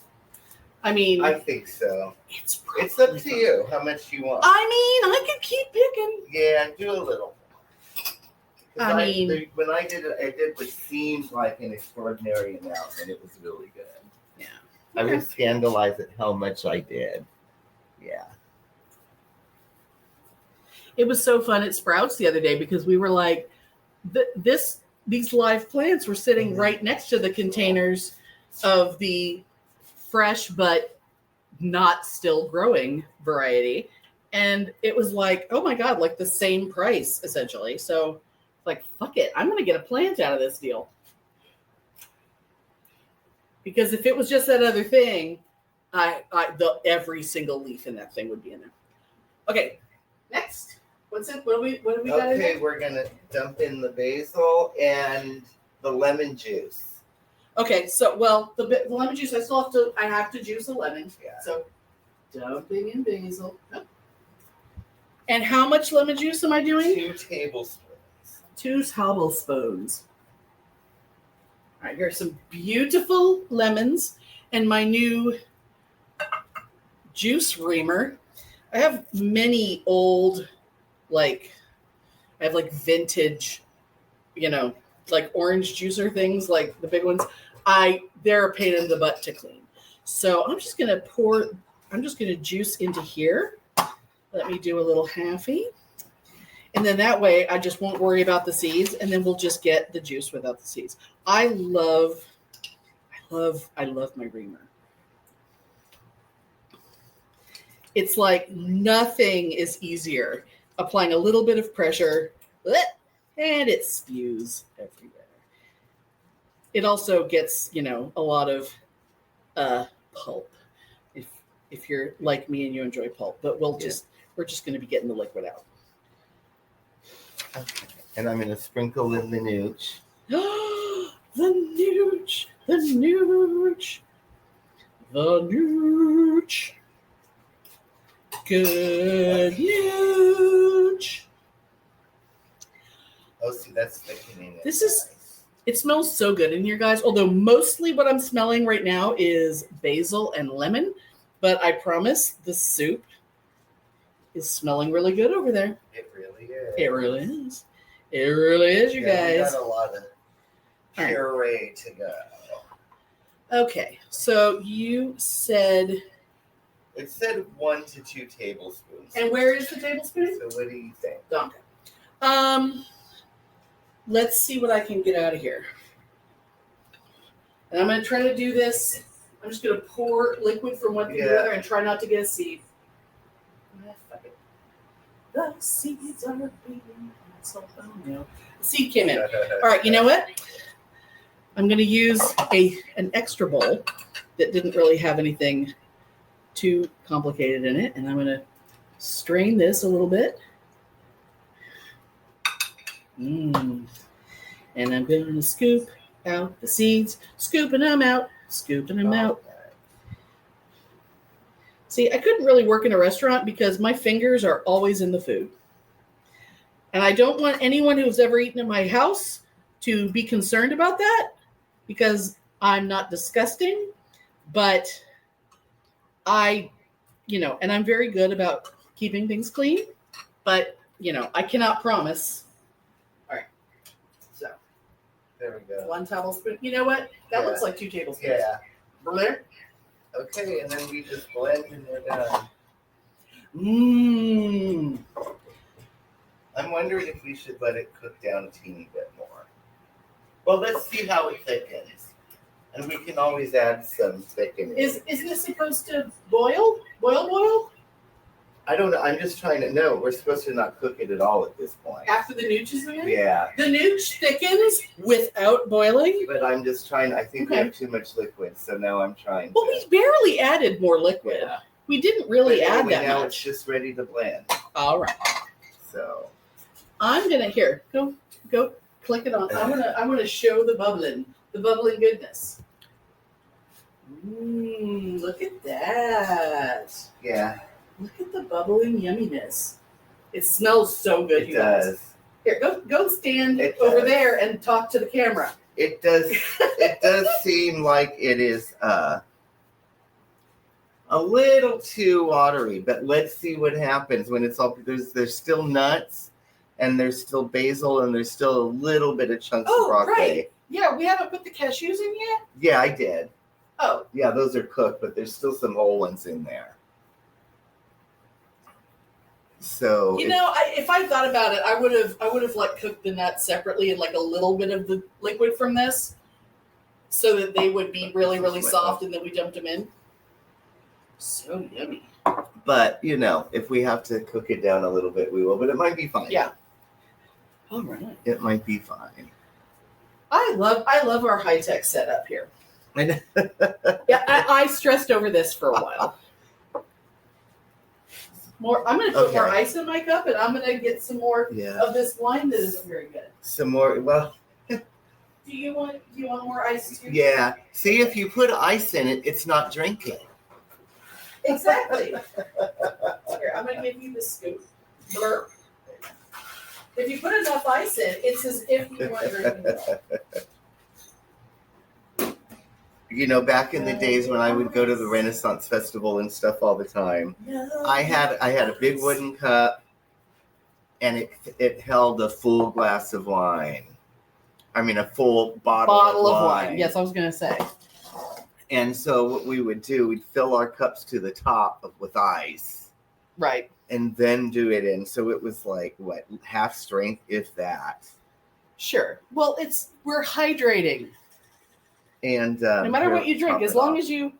I mean, I think so. It's up to you how much you want. I mean, I could keep picking. Yeah, do a little. When I did it, I did what seemed like an extraordinary amount, and it was really good. Yeah. I was scandalized at how much I did. Yeah. It was so fun at Sprouts the other day because we were like, these live plants were sitting right next to the containers of the fresh but not still growing variety. And it was like, oh my God, like the same price essentially. So like, fuck it. I'm going to get a plant out of this deal. Because if it was just that other thing, every single leaf in that thing would be in there. Okay. Next. What's it? What do we got? Okay, we're going to dump in the basil and the lemon juice. Okay, so the lemon juice, I have to juice a lemon. Yeah. So dumping in basil. Oh. And how much lemon juice am I doing? 2 tablespoons. 2 tablespoons. All right, here are some beautiful lemons and my new juice reamer. I have many old, I have vintage, like orange juicer things, like the big ones. They're a pain in the butt to clean. So I'm just going to juice into here. Let me do a little halfie. And then that way I just won't worry about the seeds, and then we'll just get the juice without the seeds. I love my reamer. It's like nothing is easier. Applying a little bit of pressure, and it spews everywhere. It also gets, a lot of pulp if you're like me and you enjoy pulp. But we're just going to be getting the liquid out. Okay. And I'm going to sprinkle in the NOOCH. The NOOCH. The NOOCH. The NOOCH. Good NOOCH. that's thickening it. This is, it smells so good in here, guys. Although mostly what I'm smelling right now is basil and lemon. But I promise the soup is smelling really good over there. It really is. It really is. It really is, you guys. We got a lot of puree to go. Okay, so you said... It said 1 to 2 tablespoons. And where is the tablespoon? So what do you think? Okay. Let's see what I can get out of here. And I'm going to try to do this. I'm just going to pour liquid from one thing to the other and try not to get a seed. Fuck it. The seeds are beating. So, the seed came in. All right, you know what? I'm going to use an extra bowl that didn't really have anything too complicated in it. And I'm going to strain this a little bit. And I'm going to scoop out the seeds, scooping them out. See, I couldn't really work in a restaurant because my fingers are always in the food. And I don't want anyone who's ever eaten in my house to be concerned about that because I'm not disgusting, but and I'm very good about keeping things clean, but, I cannot promise. All right. So. There we go. 1 tablespoon. You know what? That looks like 2 tablespoons. Yeah. Blend. Okay, and then we just blend and we're done. I'm wondering if we should let it cook down a teeny bit more. Well, let's see how it thickens. And we can always add some thickening. Isn't it supposed to boil? Boil? I don't know. I'm just trying to know. We're supposed to not cook it at all at this point. After the nooch is in? Yeah. The nooch thickens without boiling? But I'm just trying. I think we have too much liquid, so now I'm trying Well, we barely added more liquid. Yeah. We didn't really add that now much. It's just ready to blend. All right. So. I'm gonna go click it on. I'm gonna show the bubbling goodness. Look at that. Yeah. Look at the bubbling yumminess. It smells so good, It does. Here, go stand over there and talk to the camera. It does. It does seem like it is a little too watery, but let's see what happens when it's all. There's still nuts, and there's still basil, and there's still a little bit of chunks of broccoli. Right. Yeah, we haven't put the cashews in yet. Yeah, I did. Oh. Yeah, those are cooked, but there's still some whole ones in there. So if I thought about it, I would have like cooked the nuts separately and like a little bit of the liquid from this, so that they would be really, really soft, and then we dumped them in. So yummy. But if we have to cook it down a little bit, we will. But it might be fine. Yeah. All right. It might be fine. I love our high tech setup here. I know. Yeah, I stressed over this for a while. I'm going to put more ice in my cup, and I'm going to get some more of this wine that isn't very good. Some more. Well. Do you want more ice too? Yeah. See, if you put ice in it, it's not drinking. Exactly. Here, I'm going to give you the scoop. Blurp. If you put enough ice in, it's as if you weren't drinking it. Back in the days when I would go to the Renaissance Festival and stuff all the time, I had a big wooden cup, and it held a full glass of wine. I mean, a full bottle of wine. Yes, I was going to say. And so what we would do, we'd fill our cups to the top with ice. Right. And then do it in. So it was like, half strength, if that. Sure. Well, we're hydrating. And no matter what you drink, as long as you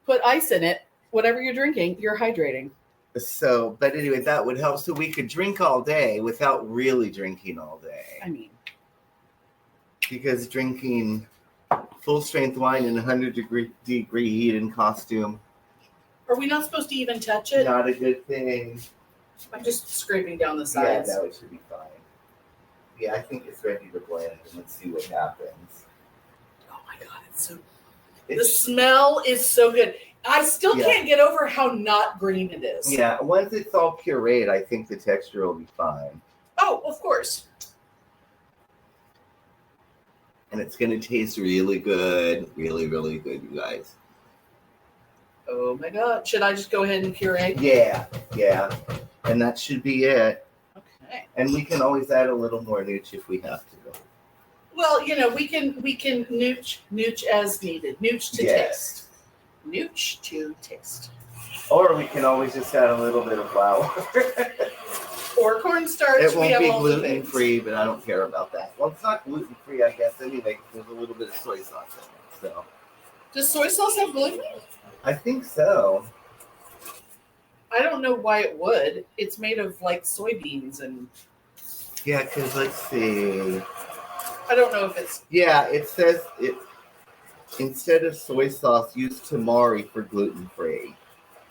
put ice in it, whatever you're drinking, you're hydrating. So, but anyway, that would help. So we could drink all day without really drinking all day. I mean, because drinking full strength wine in 100-degree heat in costume. Are we not supposed to even touch it? Not a good thing. I'm just scraping down the sides. Yeah, no, it should be fine. Yeah, I think it's ready to blend, and let's see what happens. Oh my God, the smell is so good. I still can't get over how not green it is. Yeah, once it's all pureed, I think the texture will be fine. Oh, of course. And it's going to taste really good. Really, really good, you guys. Oh my God. Should I just go ahead and puree? Yeah. And that should be it. Okay. And we can always add a little more nooch if we have to. Well, we can nooch as needed. Nooch to taste. Nooch to taste. Or we can always just add a little bit of flour. Or cornstarch. It won't be gluten free, but I don't care about that. Well, it's not gluten free, I guess, anyway, because there's a little bit of soy sauce in it. So. Does soy sauce have gluten? I think so. I don't know why it would. It's made of like soybeans and. Yeah, because let's see. I don't know if it's. Yeah, it says it. Instead of soy sauce, use tamari for gluten free.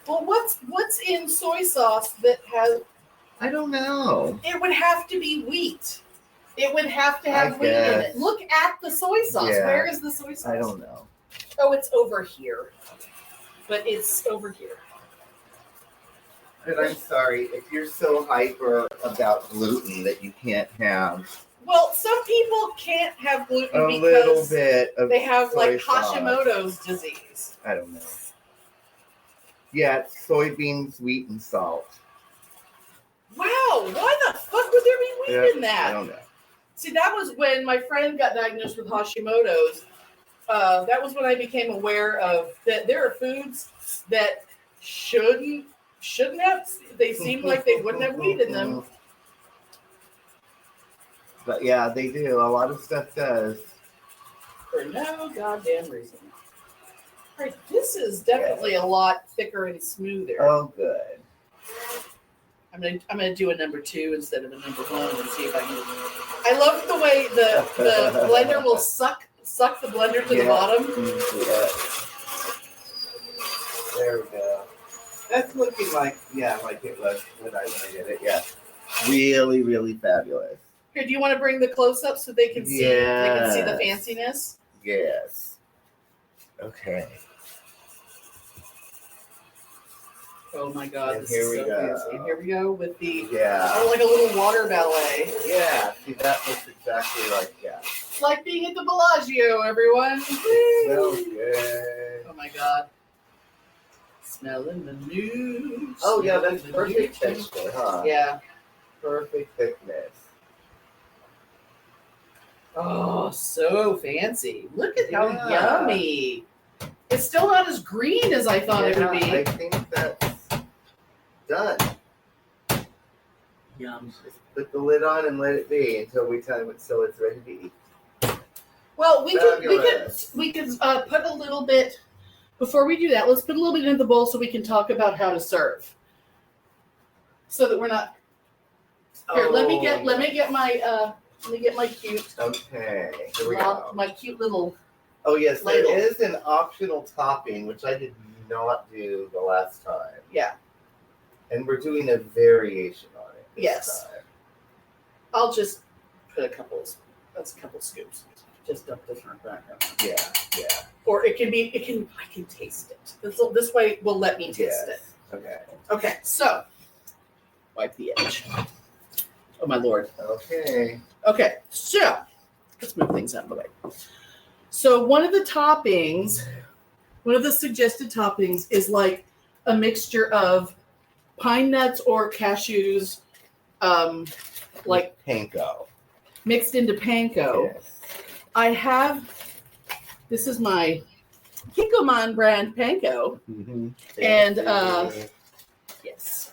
Well, what's in soy sauce that has? I don't know. It would have to be wheat. It would have to have wheat in it. Look at the soy sauce. Yeah. Where is the soy sauce? I don't know. Oh, it's over here. But it's over here. But I'm sorry, if you're so hyper about gluten that you can't have Well, some people can't have gluten a because little bit of they have like soy sauce. Hashimoto's disease. I don't know. Yeah, it's soybeans, wheat, and salt. Wow, why the fuck would there be wheat in that? I don't know. See, that was when my friend got diagnosed with Hashimoto's. That was when I became aware of that there are foods that shouldn't have. They seem like they wouldn't have wheat in them. But yeah, they do. A lot of stuff does. For no goddamn reason. All right, this is definitely a lot thicker and smoother. Oh, good. I'm gonna do a number 2 instead of a number 1 and see if I can. I love the way the blender will suck the blender to the bottom. Yeah. There we go. That's looking like it was when I did it. Yeah. Really, really fabulous. Here, do you want to bring the close up so they can see? They can see the fanciness. Yes. Okay. Oh my God, And this here is we so go. fancy. And here we go with the Yeah. like a little water ballet. Yeah. See, that looks exactly like that. It's like being at the Bellagio, everyone. Smells good. Oh my God. Smelling the news. Oh yeah, that's perfect texture, huh? Yeah. Perfect thickness. Oh, so fancy. Look at how Yeah. yummy. It's still not as green as I thought it would be. I think that's done. Yum. Just put the lid on and let it be until we time it so it's ready to eat. Well, we could Fabulous. put a little bit before we do that. Let's put a little bit in the bowl so we can talk about how to serve, so that we're not. Here, let me get my cute. Okay, here we go. My cute little. Oh yes, ladle. there is an optional topping which I did not do the last time, Yeah. and we're doing a variation on it. This Yes. time. I'll just put a couple scoops. Just dump this in our background. Yeah. Or I can taste it. This way will let me taste it. Okay. Okay, so wipe the edge. Oh my Lord. Okay. Okay, so let's move things out of the way. So one of the suggested toppings is like a mixture of pine nuts or cashews, like Panko. mixed into panko. Yes. This is my Kikkoman brand panko. Mm-hmm. And yes,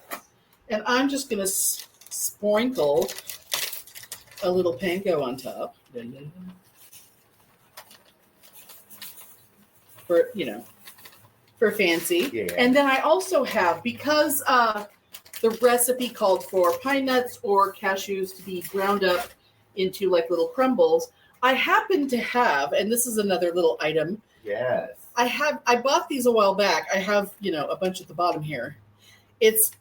and I'm just gonna sprinkle a little panko on top for fancy. Yeah. And then I also have, because the recipe called for pine nuts or cashews to be ground up into like little crumbles, I happen to have, and this is another little item. Yes. I bought these a while back. I have, a bunch at the bottom here. It's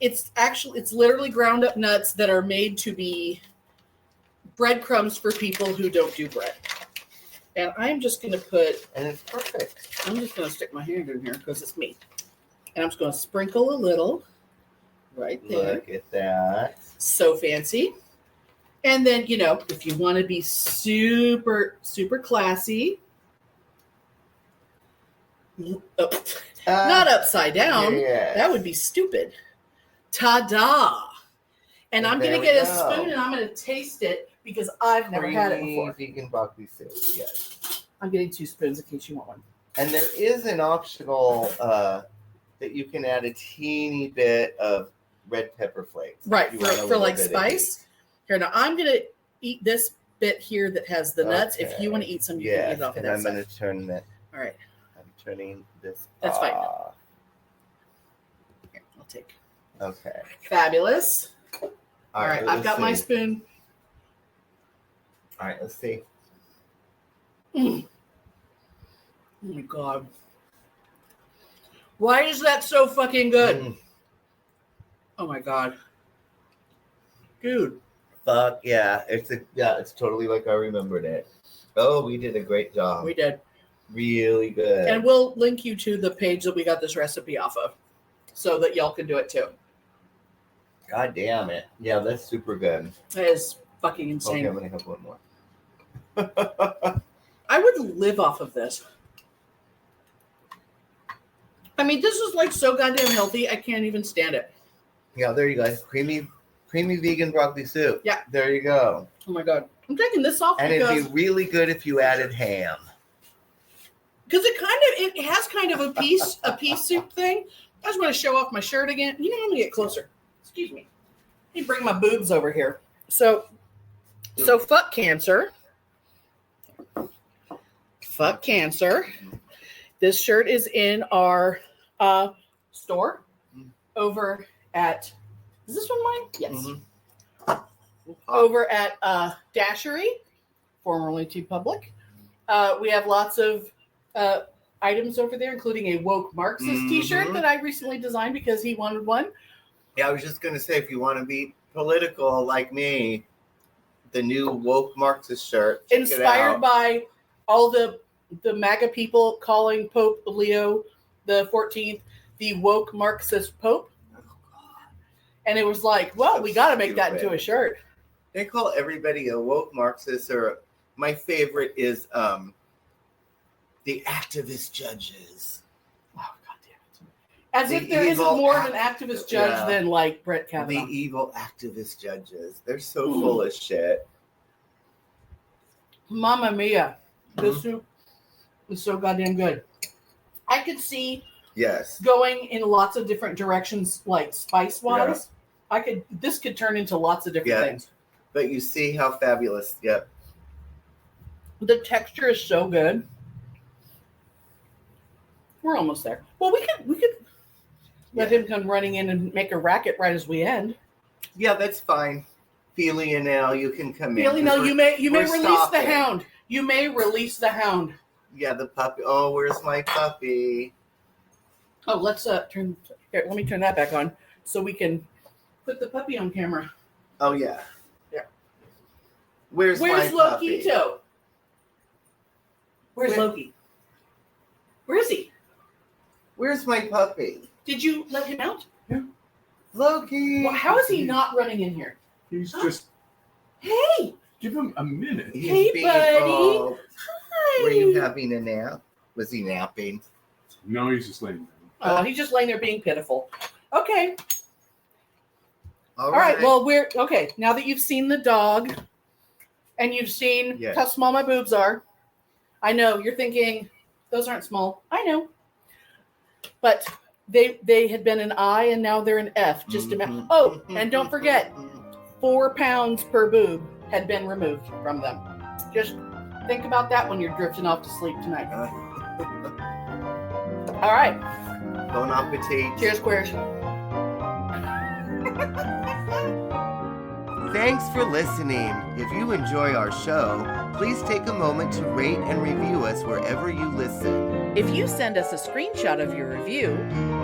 literally ground up nuts that are made to be breadcrumbs for people who don't do bread. And I'm just going to And it's perfect. I'm just going to stick my hand in here because it's me. And I'm just going to sprinkle a little right there. Look at that. So fancy. And then, if you want to be super, super classy, not upside down. Yes. That would be stupid. Ta-da! And I'm going to get a go. spoon and I'm going to taste it because I've never had it before. Vegan broccoli soup, yes. I'm getting 2 spoons in case you want one. And there is an optional that you can add a teeny bit of red pepper flakes. Right, for like spice. Here, now I'm going to eat this bit here that has the nuts. If you want to eat some, you can eat it off of that I'm going to turn that. All right. I'm turning this That's fine. Here, I'll take. Okay. Fabulous. All right, I've got my see. spoon. All right, let's see. Oh my God. Why is that so fucking good? Oh my God. Dude. Fuck yeah. It's totally like I remembered it. Oh, we did a great job. We did. Really good. And we'll link you to the page that we got this recipe off of so that y'all can do it too. God damn it. Yeah, that's super good. That is fucking insane. Okay, I'm going to have one more. I would live off of this. I mean, this is like so goddamn healthy. I can't even stand it. Yeah, there you go. Creamy vegan broccoli soup. Yeah. There you go. Oh my God. I'm taking this off And because it'd be really good if you added ham. it has kind of a pea soup thing. I just want to show off my shirt again. I'm going to get closer. Excuse me. Let me bring my boobs over here. So fuck cancer. Fuck cancer. This shirt is in our store over at, is this one mine? Yes. Mm-hmm. Over at Dashery, formerly T Public. We have lots of items over there, including a woke Marxist t-shirt that I recently designed because he wanted one. Yeah, I was just going to say, if you want to be political like me, the new woke Marxist shirt. Inspired by all the MAGA people calling Pope Leo the 14th the woke Marxist Pope. And it was like, well, we got to make that into a shirt. They call everybody a woke Marxist, or my favorite is the activist judges. Oh, God damn it. As if there isn't more of an activist judge than like Brett Kavanaugh. The evil activist judges. They're so full of shit. Mamma mia. This soup is so goddamn good. I could see going in lots of different directions, like spice-wise. This could turn into lots of different things. But you see how fabulous, The texture is so good. We're almost there. Well, we could let him come running in and make a racket right as we end. Yeah, that's fine. Feely and Al, you can come in. Feely, no, you may release the hound. You may release the hound. Yeah, the puppy. Oh, where's my puppy? Oh, let's turn. Here, let me turn that back on so we can put the puppy on camera. Oh yeah. Yeah. Where's my puppy? Lokito? Where's Loki? Where is he? Where's my puppy? Did you let him out? Yeah. Loki. Well, how is he not running in here? He's just. Hey. Give him a minute. Hey, buddy. Hi. Were you having a nap? Was he napping? No, he's just laying there. Oh, he's just laying there being pitiful. Okay. All right. Well, okay. Now that you've seen the dog and you've seen how small my boobs are, I know you're thinking those aren't small. I know. But they had been an I and now they're an F. Just imagine. Oh, and don't forget, 4 pounds per boob had been removed from them. Just think about that when you're drifting off to sleep tonight. All right. Bon appetit. Cheers, squares. Thanks for listening. If you enjoy our show, please take a moment to rate and review us wherever you listen. If you send us a screenshot of your review,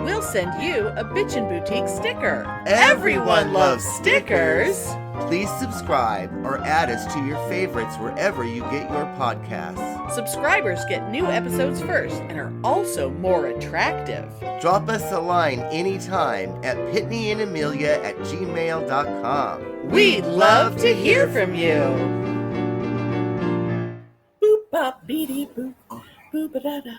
we'll send you a Bitchen Boutique sticker. Everyone loves stickers. Please subscribe or add us to your favorites wherever you get your podcasts. Subscribers get new episodes first and are also more attractive. Drop us a line anytime at pitneyandamelia@gmail.com. We'd love to hear from you. Boop bop beady boop boop da da.